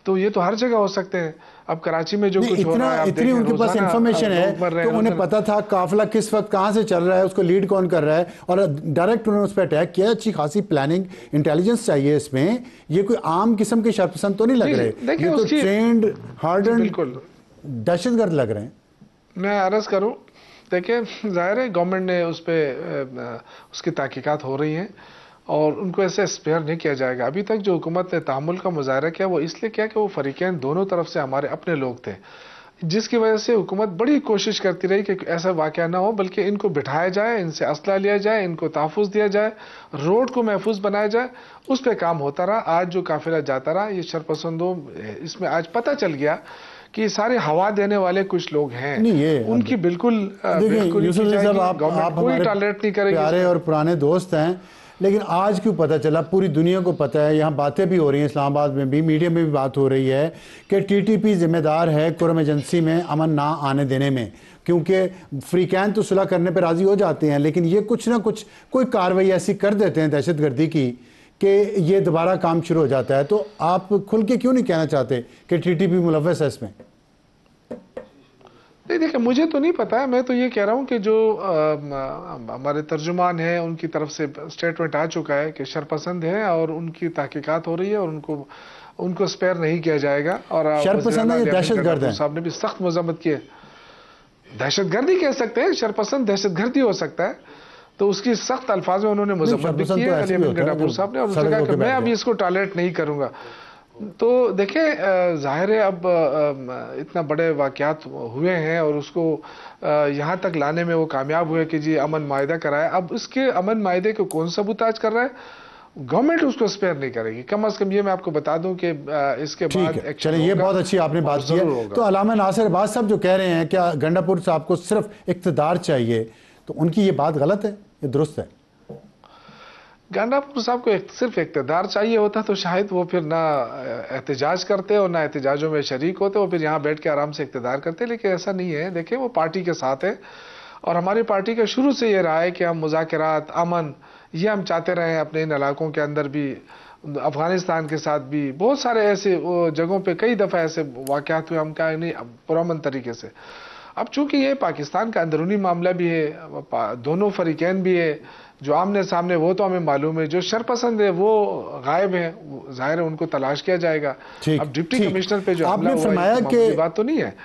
तो ये तो हर जगह हो सकते हैं। अब कराची में जो कुछ हो रहा है, इतनी उनके पास इंफॉर्मेशन है तो उन्हें पता था काफिला किस वक्त कहाँ से चल रहा है, उसको लीड कौन कर रहा है, और डायरेक्ट उन्होंने उस पर अटैक किया। अच्छी खासी प्लानिंग, इंटेलिजेंस चाहिए इसमें। ये कोई आम किस्म के शरपसंद तो नहीं लग रहे, ये तो ट्रेंड हार्डन दहशतगर्द लग रहे हैं। मैं अर्ज करूँ, देखिए जाहिर है गवर्नमेंट ने उस पर उसकी तहकीकात हो रही हैं और उनको ऐसे स्पेयर नहीं किया जाएगा। अभी तक जो हुकूमत ने तहम्मुल का मुजाहरा किया वो इसलिए किया कि वो फरीकैन दोनों तरफ से हमारे अपने लोग थे, जिसकी वजह से हुकूमत बड़ी कोशिश करती रही कि ऐसा वाक़या ना हो, बल्कि इनको बिठाया जाए, इनसे असला लिया जाए, इनको तहफ़्फ़ुज़ दिया जाए, रोड को महफूज बनाया जाए। उस पर काम होता रहा। आज जो काफिला जाता रहा, ये शरपसंदों, इसमें आज पता चल गया कि सारे हवा देने वाले कुछ लोग हैं, उनकी बिल्कुल कोई टॉलरेट नहीं करेगी। प्यारे और पुराने दोस्त हैं, लेकिन आज क्यों पता चला, पूरी दुनिया को पता है, यहाँ बातें भी हो रही हैं, इस्लामाबाद में भी, मीडिया में भी बात हो रही है कि टीटीपी जिम्मेदार है कुरम एजेंसी में अमन ना आने देने में, क्योंकि फ्रीकैन तो सुलह करने पर राजी हो जाते हैं, लेकिन ये कुछ ना कुछ कोई कार्रवाई ऐसी कर देते हैं दहशतगर्दी की कि ये दोबारा काम शुरू हो जाता है, तो आप खुल के क्यों नहीं कहना चाहते कि टीटीपी मुलव्वस है इसमें? नहीं देखिए, मुझे तो नहीं पता है, मैं तो ये कह रहा हूँ कि जो हमारे तर्जुमान हैं उनकी तरफ से स्टेटमेंट आ चुका है कि शरपसंद है और उनकी तहकीकात हो रही है और उनको स्पेयर नहीं किया जाएगा। और शरपसंद है, दहशतगर्द है, साहब ने भी सख्त मजम्मत की है। दहशतगर्दी कह सकते हैं, शरपसंद दहशतगर्दी हो सकता है, तो उसकी सख्त अल्फाज में उन्होंने मजम्मत भी की है अली अमीन गंडापुर साहब ने, और उसने कहा कि मैं अभी इसको टॉलरेट नहीं करूंगा। तो देखिए, जाहिर है अब इतना बड़े वाक़यात हुए हैं और उसको यहाँ तक लाने में वो कामयाब हुए कि जी अमन माहिदा कराया। अब इसके अमन माहिदे को कौन सबूताज कर रहा है? गवर्नमेंट उसको स्पेयर नहीं करेगी, कम अज कम ये मैं आपको बता दूं कि इसके बाद चलिए, ये बहुत अच्छी आपने बात की है। तो अल्लामा नासिर अब्बास साहब जो कह रहे हैं क्या गंडापुर साहब को सिर्फ इक़्तिदार चाहिए, तो उनकी ये बात गलत है, ये दुरुस्त है? गंडापुर साहब को सिर्फ इक़्तिदार चाहिए होता तो शायद वो फिर ना एहतजाज करते और ना एहतजाजों में शरीक होते, वो फिर यहाँ बैठ के आराम से इक़्तिदार करते, लेकिन ऐसा नहीं है। देखिए, वो पार्टी के साथ है और हमारी पार्टी का शुरू से ये रहा है कि हम मुज़ाकरात, अमन, ये हम चाहते रहे हैं अपने इन इलाकों के अंदर भी, अफगानिस्तान के साथ भी। बहुत सारे ऐसे जगहों पे कई दफ़ा ऐसे वाक़यात हुए, हम कहें नहीं पुरअमन तरीके से। अब चूंकि ये पाकिस्तान का अंदरूनी मामला भी है, दोनों फरीकैन भी है, जो आमने सामने वो तो हमें मालूम है, जो शरपसंद है वो गायब है, जाहिर है उनको तलाश किया जाएगा। अब डिप्टी कमिश्नर पे जो हमला हुआ है, मामूली बात तो नहीं है,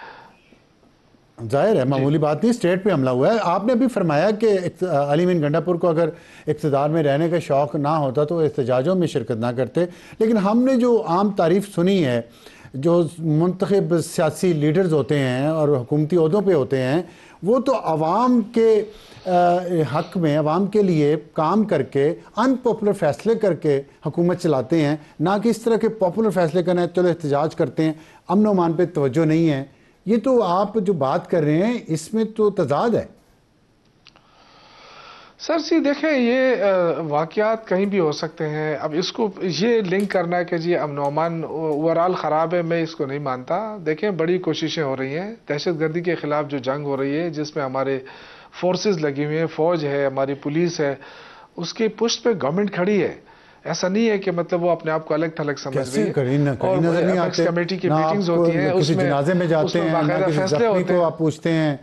जाहिर है मामूली बात नहीं, स्टेट पे हमला हुआ है। आपने अभी फरमाया कि अली अमीन गंडापुर को अगर इक़्तिदार में रहने का शौक़ ना होता तो एहतजाजों में शिरकत ना करते, लेकिन हमने जो आम तारीफ सुनी है, जो मुंतखब सियासी लीडर्स होते हैं और हुकूमती ओहदों पे होते हैं, वो तो अवाम के हक में, अवाम के लिए काम करके, अनपॉपुलर फैसले करके हुकूमत चलाते हैं, ना कि इस तरह के पॉपुलर फैसले करना है चलो एहतजाज करते हैं, अमन व अमान पे तवज्जो नहीं है। ये तो आप जो बात कर रहे हैं इसमें तो तजाद है। सर जी देखें, ये वाक़यात कहीं भी हो सकते हैं। अब इसको ये लिंक करना है कि जी अमन अमान ओवरऑल ख़राब है, मैं इसको नहीं मानता। देखें, बड़ी कोशिशें हो रही हैं, दहशतगर्दी के ख़िलाफ़ जो जंग हो रही है, जिसमें हमारे फोर्सेस लगी हुई हैं, फ़ौज है, हमारी पुलिस है, उसकी पुष्ट पे गवर्नमेंट खड़ी है। ऐसा नहीं है कि मतलब वो अपने आप को अलग थलग समझ रही है। और एपेक्स कमेटी की मीटिंग्स होती हैं, उसमें जनाजे में जाते हैं, बाकायदा फैसले होते हैं। आप पूछते हैं,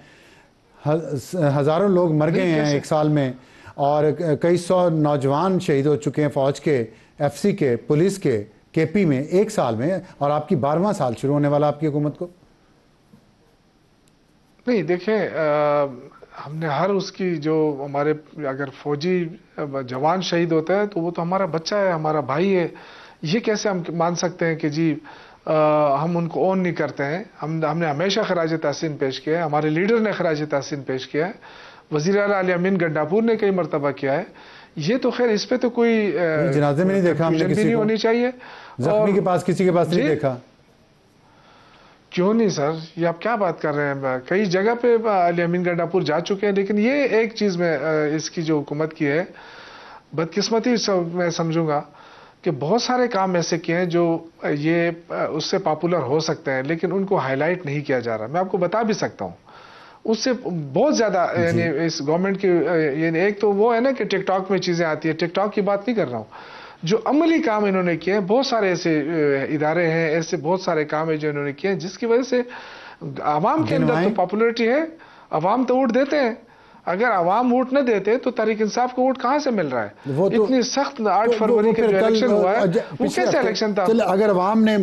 हज़ारों लोग मर गए हैं एक साल में और कई सौ नौजवान शहीद हो चुके हैं फ़ौज के, एफसी के, पुलिस के, केपी में एक साल में, और आपकी 12वां साल शुरू होने वाला आपकी हुकूमत को। नहीं देखें, हमने हर उसकी जो हमारे अगर फौजी जवान शहीद होता है तो वो तो हमारा बच्चा है, हमारा भाई है। ये कैसे हम मान सकते हैं कि जी हम उनको ऑन नहीं करते हैं? हमने हमेशा खराज तहसीन पेश किया है, हमारे लीडर ने खराज तहसीन पेश किया है, वज़ीर आला अली अमीन गंडापुर ने कई मरतबा किया है। ये तो खैर इस पे तो कोई जनाजे में नहीं देखा हमने, किसी नहीं होनी चाहिए। जख्मी के पास, किसी के पास नहीं देखा। क्यों नहीं सर, ये आप क्या बात कर रहे हैं? कई जगह पे अली अमीन गंडापुर जा चुके हैं, लेकिन ये एक चीज़ में इसकी जो हुकूमत की है बदकिस्मती मैं समझूंगा कि बहुत सारे काम ऐसे किए हैं जो ये उससे पॉपुलर हो सकते हैं, लेकिन उनको हाईलाइट नहीं किया जा रहा। मैं आपको बता भी सकता हूँ, उससे बहुत ज़्यादा यानी इस गवर्नमेंट की, यानी एक तो वो है ना कि टिकटॉक में चीज़ें आती है, टिकटॉक की बात नहीं कर रहा हूँ, जो अमली काम इन्होंने किए हैं। बहुत सारे ऐसे इदारे हैं, ऐसे बहुत सारे काम है जो इन्होंने किए हैं, जिसकी वजह से आवाम के अंदर तो पॉपुलैरिटी है, आवाम तो वोट देते हैं। अगर आवाम वोट न देते तो तहरीक इंसाफ को वोट कहाँ से मिल रहा है? वो तो, इतनी सख्त 8 फरवरी के जो इलेक्शन हुआ है वो कैसे इलेक्शन था? अगर आवाम ने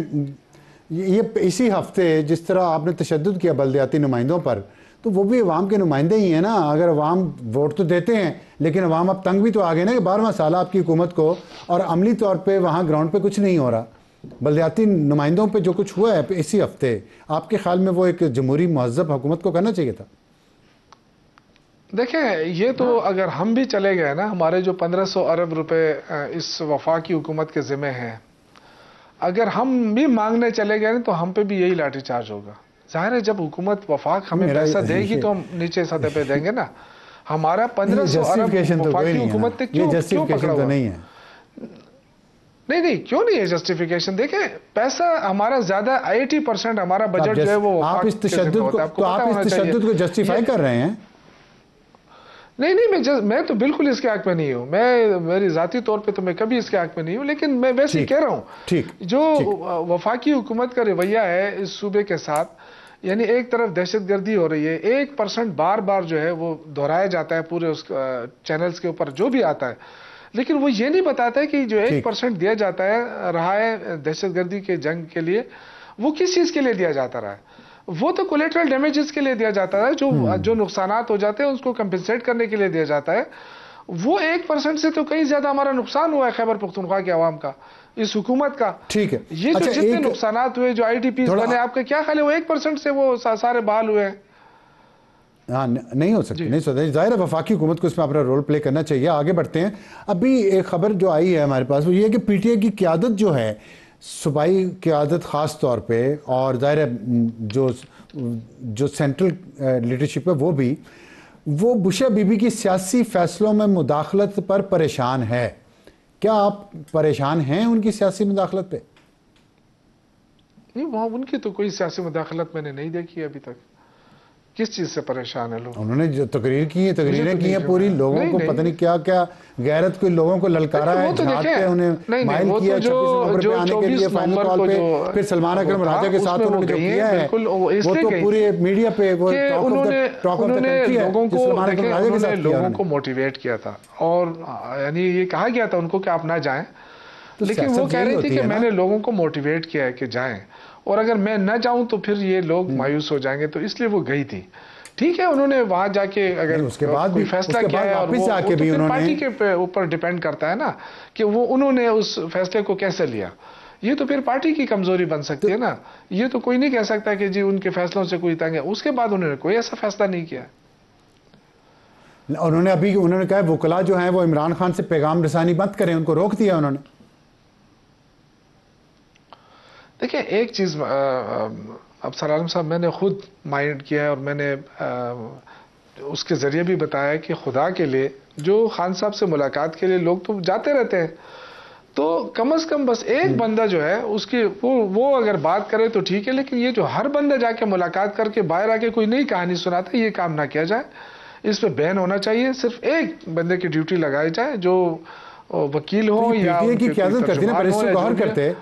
ये इसी हफ्ते जिस तरह आपने तशद्दुद किया बल्दियाती नुमाइंदों पर, तो वो भी अवाम के नुमाइंदे ही हैं ना। अगर अवाम वोट तो देते हैं, लेकिन अवाम अब तंग भी तो आ गए ना कि 12वां साल आपकी हुकूमत को, और अमली तौर पे वहाँ ग्राउंड पे कुछ नहीं हो रहा। बल्दियाती नुमाइंदों पे जो कुछ हुआ है इसी हफ्ते, आपके ख्याल में वो एक जमहूरी महज़ब हुकूमत को करना चाहिए था? देखें, ये तो अगर हम भी चले गए ना, हमारे जो 1500 अरब रुपए इस वफाकी हुकूमत के ज़िम्मे हैं, अगर हम भी मांगने चले गए तो हम पे भी यही लाठीचार्ज होगा। जाहिर है जब हुकूमत वफाक हमें पैसा देगी तो हम नीचे सतह पे देंगे ना। हमारा 1500 अरब वफाकी हुकूमत ने क्यों पकड़ा हुआ? नहीं है, नहीं क्यों नहीं है जस्टिफिकेशन? देखें, पैसा हमारा ज्यादा 80% हमारा बजट जो है वो आप इस तशद्दुद को जस्टिफाई कर रहे हैं। नहीं, मैं तो बिल्कुल इसके हक में नहीं हूँ। मैं मेरी जाती तौर पे तो मैं कभी इसके हक में नहीं हूँ, लेकिन मैं वैसे ही कह रहा हूँ ठीक जो वफाकी हुकूमत का रवैया है इस सूबे के साथ, यानी एक तरफ दहशतगर्दी हो रही है, 1% बार बार जो है वो दोहराया जाता है पूरे उस चैनल्स के ऊपर जो भी आता है, लेकिन वो ये नहीं बताता है कि जो 1% दिया जाता है रहा है दहशतगर्दी के जंग के लिए, वो किस चीज के लिए दिया जाता रहा है। वो तो कोलेटरल डैमेजेस के लिए दिया जाता है, जो नुकसानात हो जाते हैं उसको कंपेंसेट करने के लिए दिया जाता है। वो 1% से तो कहीं ज्यादा हमारा नुकसान हुआ है खैबर पख्तूनख्वा के अवाम का, इस हुकूमत का। ठीक है, ये जो जितने नुकसानात हुए, जो IDPs बने, आपका क्या ख्याल है वो 1% से वो सारे बहाल हुए हैं? हाँ, नहीं हो सकती, नहीं सोचा। जाहिर है वफाकी हुकूमत को इसमें अपना रोल प्ले करना चाहिए। आगे बढ़ते हैं। अभी एक खबर जो आई है हमारे पास वो ये है कि PTI की क़यादत जो है, सूबाई क़यादत ख़ास तौर पे, और ज़ाहिर है जो सेंट्रल लीडरशिप है वो बुशरा बीबी की सियासी फ़ैसलों में मुदाखलत पर परेशान है। क्या आप परेशान हैं उनकी सियासी मुदाखलत पे? नहीं, वहाँ उनकी तो कोई सियासी मुदाखलत मैंने नहीं देखी अभी तक। किस चीज से परेशान है लोग? उन्होंने जो तकरीरें की हैं पूरी, लोगों को पता नहीं क्या क्या गैरत को, लोगों को ललकारा है, झाड़ते उन्हें माइल किया 26 नवंबर पे आने के लिए फाइनल कॉल पे, फिर सलमान अकरम राजा के साथ उन्होंने जो किया है वो तो पूरे मीडिया पे वो टॉक ऑफ द कंट्री है। उन्होंने लोगों को मोटिवेट किया था, और यानी ये कहा गया था उनको कि आप ना जाएं, लेकिन वो कह रही थी कि मैंने लोगों को मोटिवेट किया है कि जाएं, और अगर मैं न जाऊं तो फिर ये लोग मायूस हो जाएंगे, तो इसलिए वो गई थी। ठीक है, उन्होंने वहां जाके अगर उसके बाद कोई फैसला किया है, और वो तो पार्टी के ऊपर डिपेंड करता है ना कि वो उन्होंने उस फैसले को कैसे लिया। ये तो फिर पार्टी की कमजोरी बन सकती है ना। ये तो कोई नहीं कह सकता कि जी उनके फैसलों से कोई तंग है। उसके बाद उन्होंने कोई ऐसा फैसला नहीं किया। उन्होंने कहा वकला जो है वो इमरान खान से पैगाम रसानी मत करें, उनको रोक दिया उन्होंने। देखिए एक चीज अफसर आलम साहब, मैंने खुद माइंड किया है, और मैंने उसके जरिए भी बताया कि खुदा के लिए जो खान साहब से मुलाकात के लिए लोग तो जाते रहते हैं, तो कम से कम बस एक बंदा जो है उसकी वो अगर बात करे तो ठीक है, लेकिन ये जो हर बंदा जाके मुलाकात करके बाहर आके कोई नई कहानी सुनाता है, ये काम ना किया जाए। इस पे बैन होना चाहिए। सिर्फ एक बंदे की ड्यूटी लगाई जाए जो वकील हो या की क़यादत करते हैं, बैरिस्टर गौहर करते,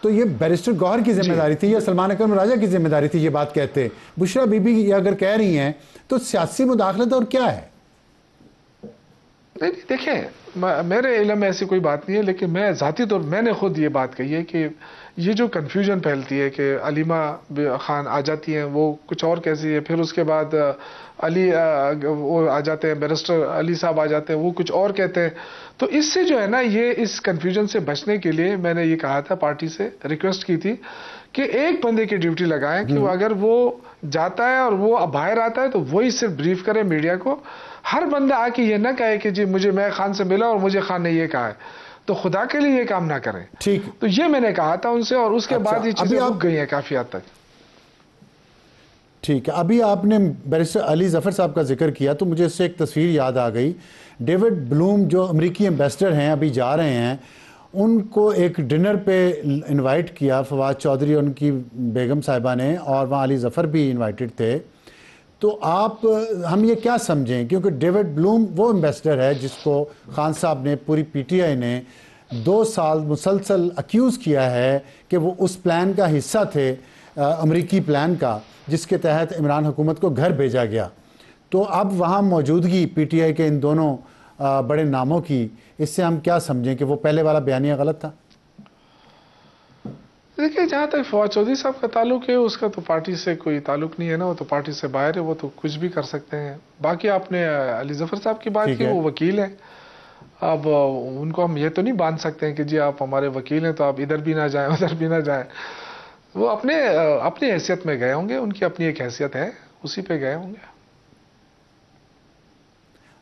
तो ये बैरिस्टर गौहर की जिम्मेदारी थी या सलमान अकरम राजा की जिम्मेदारी थी ये बात कहते? बुशरा बीबी ये अगर कह रही हैं तो सियासी मुदाखलत और क्या है? नहीं, देखें मेरे इल्म में ऐसी कोई बात नहीं है, लेकिन मैं जाती तौर मैंने खुद ये बात कही है कि ये जो कन्फ्यूजन फैलती है कि अलीमा खान आ जाती हैं वो कुछ और कैसी है, फिर उसके बाद अली वो आ जाते हैं, बैरिस्टर अली साहब आ जाते हैं, वो कुछ और कहते हैं। तो इससे जो है ना, ये इस कन्फ्यूजन से बचने के लिए मैंने ये कहा था, पार्टी से रिक्वेस्ट की थी कि एक बंदे की ड्यूटी लगाएं कि अगर वो जाता है और वो बाहर आता है तो वही सिर्फ ब्रीफ करे मीडिया को। हर बंदा आके ये ना कहे कि जी मैं खान से मिला और मुझे खान ने ये कहा है, तो खुदा के लिए ये काम ना करें। ठीक, तो ये मैंने कहा था उनसे, और उसके बाद ये चीजें रुक गई हैं काफी हद तक। ठीक है, अभी आपने बैरिस्टर अली जफर साहब का जिक्र किया तो मुझे इससे एक तस्वीर याद आ गई। डेविड ब्लूम जो अमेरिकी एम्बेसडर हैं, अभी जा रहे हैं, उनको एक डिनर पे इनवाइट किया फवाद चौधरी और उनकी बेगम साहिबा ने, और वहाँ अली जफर भी इनवाइटेड थे। तो हम ये क्या समझें, क्योंकि डेविड ब्लूम वो एम्बेसडर है जिसको खान साहब ने, पूरी PTI ने 2 साल मुसलसल अक्यूज़ किया है कि वो उस प्लान का हिस्सा थे, अमेरिकी प्लान का, जिसके तहत इमरान हुकूमत को घर भेजा गया। तो अब वहाँ मौजूदगी PTI के इन दोनों बड़े नामों की, इससे हम क्या समझें कि वो पहले वाला बयानिया गलत था? देखिए, जहाँ तक फवाद चौधरी साहब का ताल्लुक है, उसका तो पार्टी से कोई ताल्लुक नहीं है ना, वो तो पार्टी से बाहर है, वो तो कुछ भी कर सकते हैं। बाकी आपने अली जफर साहब की बात की, वो वकील है। अब उनको हम ये तो नहीं बांध सकते हैं कि जी आप हमारे वकील हैं तो आप इधर भी ना जाएं उधर भी ना जाएं। वो अपनी हैसियत में गए होंगे, उनकी अपनी एक हैसियत है, उसी पे गए होंगे।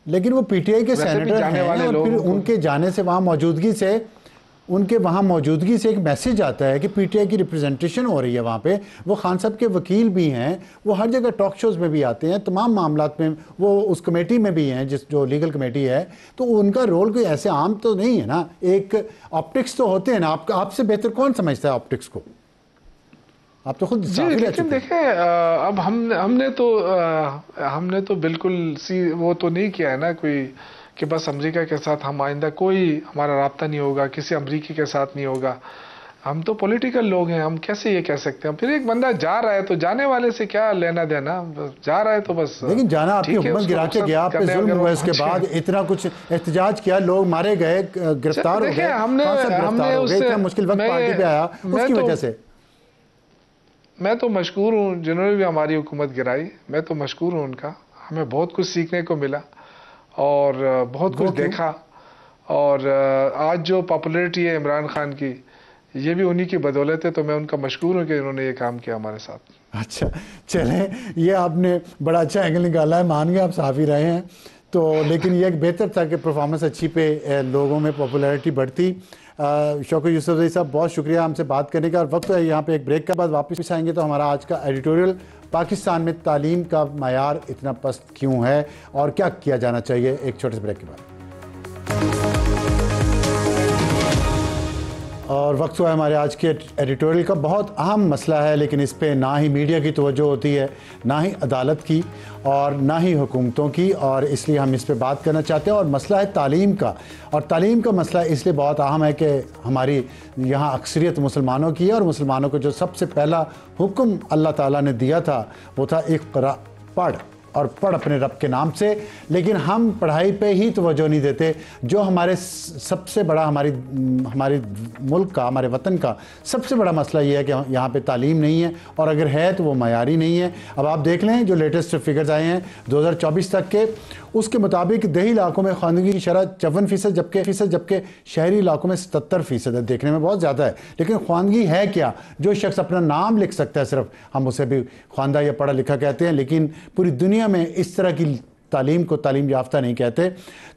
लेकिन वो PTI के सेनेटर हैं, और फिर उनके जाने से, उनके वहाँ मौजूदगी से एक मैसेज आता है कि PTI की रिप्रेजेंटेशन हो रही है वहाँ पे। वो खान साहब के वकील भी हैं, वो हर जगह टॉक शोज़ में भी आते हैं, तमाम मामलात में वो उस कमेटी में भी हैं, जो लीगल कमेटी है। तो उनका रोल कोई ऐसे आम तो नहीं है ना। एक ऑप्टिक्स तो होते हैं ना, आपसे बेहतर कौन समझता है ऑप्टिक्स को? आप तो खुद जी, लेकिन देखें अब हमने तो बिल्कुल वो तो नहीं किया है ना कोई कि बस अमेरिका के साथ हम आइंदा कोई हमारा राब्ता नहीं होगा, किसी अमेरिकी के साथ नहीं होगा। हम तो पॉलिटिकल लोग हैं, हम कैसे ये कह सकते हैं? फिर एक बंदा जा रहा है तो जाने वाले से क्या लेना देना, जा रहा है तो बस। लेकिन जाना आपकी हुकूमत गिरा के गया, आप पे जुल्म हुआ, इसके बाद इतना कुछ एहतजाज किया, लोग मारे गए, गिरफ्तार हो गए, हमने उससे मुश्किल वक्त पार्टी पे आया उसकी वजह से। मैं तो मशकूर हूँ जिन्होंने भी हमारी हुकूमत गिराई, मैं तो मशकूर हूँ उनका। हमें बहुत कुछ सीखने को मिला और बहुत कुछ देखा। और आज जो पॉपुलैरिटी है इमरान खान की, ये भी उन्हीं की बदौलत है। तो मैं उनका मशकूर हूँ कि उन्होंने ये काम किया हमारे साथ। अच्छा चलें, ये आपने बड़ा अच्छा एंगल निकाला है, मान गए आप साफ़ी रहे हैं तो, लेकिन ये एक बेहतर था कि परफॉर्मेंस अच्छी पे लोगों में पॉपुलैरिटी बढ़ती। शौकत यूसुफजई साहब बहुत शुक्रिया हमसे बात करने का। और वक्त है यहाँ पे एक ब्रेक के बाद वापस आएंगे तो हमारा आज का एडिटोरियल पाकिस्तान में तालीम का मयार इतना पस्त क्यों है और क्या किया जाना चाहिए, एक छोटे से ब्रेक के बाद। और वक्त हुआ है हमारे आज के एडिटोरियल का। बहुत अहम मसला है, लेकिन इस पे ना ही मीडिया की तवज्जो होती है, ना ही अदालत की और ना ही हुकूमतों की, और इसलिए हम इस पे बात करना चाहते हैं। और मसला है तालीम का, और तालीम का मसला इसलिए बहुत अहम है कि हमारी यहाँ अक्सरियत मुसलमानों की है, और मुसलमानों को जो सबसे पहला हुक्म अल्लाह ताला ने दिया था वो था इक़रा, पढ़ और पढ़ अपने रब के नाम से। लेकिन हम पढ़ाई पे ही तवज्जो नहीं देते, जो हमारे सबसे बड़ा हमारे मुल्क का, हमारे वतन का सबसे बड़ा मसला ये है कि यहाँ पे तालीम नहीं है, और अगर है तो वो मयारी नहीं है। अब आप देख लें जो लेटेस्ट फिगर्स आए हैं 2024 तक के, उसके मुताबिक देही इलाकों में ख्वानगी की शरह 54%, जबकि शहरी इलाकों में 77% है। देखने में बहुत ज़्यादा है, लेकिन ख्वानगी है क्या? जो शख्स अपना नाम लिख सकता है सिर्फ, हम उसे भी ख्वानदा या पढ़ा लिखा कहते हैं, लेकिन पूरी दुनिया में इस तरह की तालीम को तालीम याफ्ता नहीं कहते।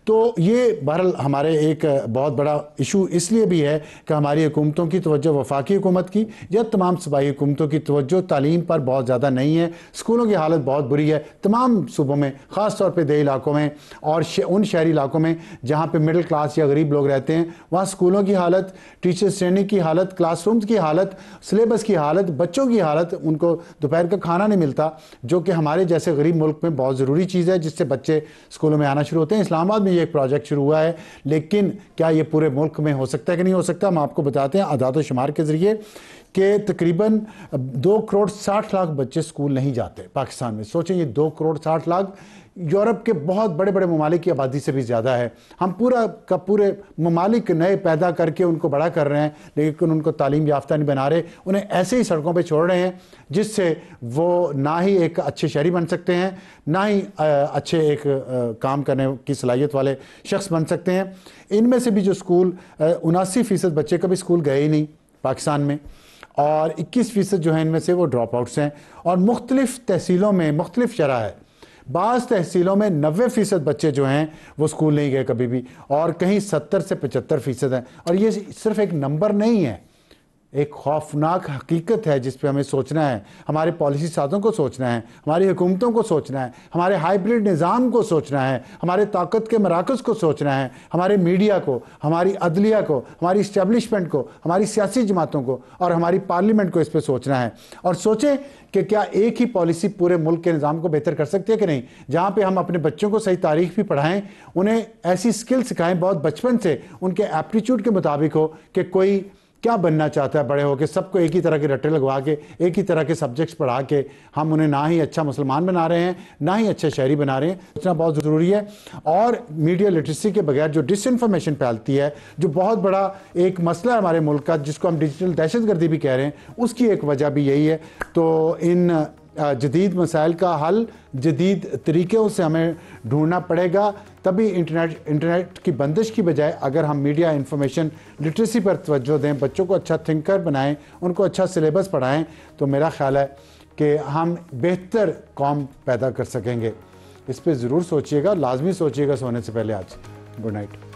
तो ये बहरहाल हमारे एक बहुत बड़ा इशू इसलिए भी है कि हमारी हुकूमतों की तवज्जो, वफाकी हुकूमत की या तमाम सूबाई हुकूमतों की तवज्जो तालीम पर बहुत ज़्यादा नहीं है। स्कूलों की हालत बहुत बुरी है तमाम सूबों में, ख़ास तौर पे देही इलाकों में और उन शहरी इलाकों में जहाँ पे मिडिल क्लास या गरीब लोग रहते हैं। वहाँ स्कूलों की हालत, टीचर्स ट्रेनिंग की हालत, क्लासरूम्स की हालत, सिलेबस की हालत, बच्चों की हालत, उनको दोपहर का खाना नहीं मिलता, जो कि हमारे जैसे गरीब मुल्क में बहुत ज़रूरी चीज़ है, जिससे बच्चे स्कूलों में आना शुरू होते हैं। इस्लामाबाद में ये एक प्रोजेक्ट शुरू हुआ है, लेकिन क्या ये पूरे मुल्क में हो सकता है कि नहीं हो सकता? हम आपको बताते हैं आदाद व शुमार के ज़रिए कि तकरीबन 2 करोड़ 60 लाख बच्चे स्कूल नहीं जाते पाकिस्तान में। सोचें, ये 2 करोड़ 60 लाख यूरोप के बहुत बड़े बड़े ममालिक की आबादी से भी ज़्यादा है। हम पूरा का पूरे ममालिक नए पैदा करके उनको बड़ा कर रहे हैं, लेकिन उनको तालीम याफ्ता नहीं बना रहे, उन्हें ऐसे ही सड़कों पे छोड़ रहे हैं जिससे वो ना ही एक अच्छे शहरी बन सकते हैं, ना ही अच्छे एक काम करने की सलाहियत वाले शख्स बन सकते हैं। इनमें से भी जो स्कूल 79% बच्चे कभी स्कूल गए ही नहीं पाकिस्तान में, और 21% जो है इनमें से वो ड्रॉप आउट्स हैं। और मुख्तलिफ़ तहसीलों में मुख्तलिफ शरह है, बाज़ तहसीलों में 90% बच्चे जो हैं वो स्कूल नहीं गए कभी भी, और कहीं 70 से 75% हैं। और ये सिर्फ एक नंबर नहीं है, एक खौफनाक हकीकत है जिस पे हमें सोचना है, हमारे पॉलिसी साज़ों को सोचना है, हमारी हुकूमतों को सोचना है, हमारे हाइब्रिड निज़ाम को सोचना है, हमारे ताकत के मराकज़ को सोचना है, हमारे मीडिया को, हमारी अदलिया को, हमारी इस्टेब्लिशमेंट को, हमारी सियासी जमातों को और हमारी पार्लियामेंट को इस पर सोचना है। और सोचें कि क्या एक ही पॉलिसी पूरे मुल्क के निज़ाम को बेहतर कर सकती है कि नहीं, जहाँ पे हम अपने बच्चों को सही तारीख भी पढ़ाएं, उन्हें ऐसी स्किल सिखाएं बहुत बचपन से, उनके एप्टीट्यूड के मुताबिक हो कि कोई क्या बनना चाहता है बड़े होकर, सबको एक ही तरह के रट्टे लगवा के, एक ही तरह के सब्जेक्ट्स पढ़ा के हम उन्हें ना ही अच्छा मुसलमान बना रहे हैं, ना ही अच्छे शहरी बना रहे हैं। सोचना बहुत ज़रूरी है। और मीडिया लिटरेसी के बगैर जो डिसइंफॉर्मेशन फैलती है, जो बहुत बड़ा एक मसला है हमारे मुल्क का, जिसको हम डिजिटल दहशतगर्दी भी कह रहे हैं, उसकी एक वजह भी यही है। तो इन जदीद मसाइल का हल जदीद तरीक़ों से हमें ढूंढना पड़ेगा, तभी इंटरनेट की बंदिश की बजाय अगर हम मीडिया इंफॉर्मेशन लिटरेसी पर तवज्जो दें, बच्चों को अच्छा थिंकर बनाएं, उनको अच्छा सिलेबस पढ़ाएं, तो मेरा ख्याल है कि हम बेहतर कौम पैदा कर सकेंगे। इस पर ज़रूर सोचिएगा, लाजमी सोचिएगा सोने से पहले। आज गुड नाइट।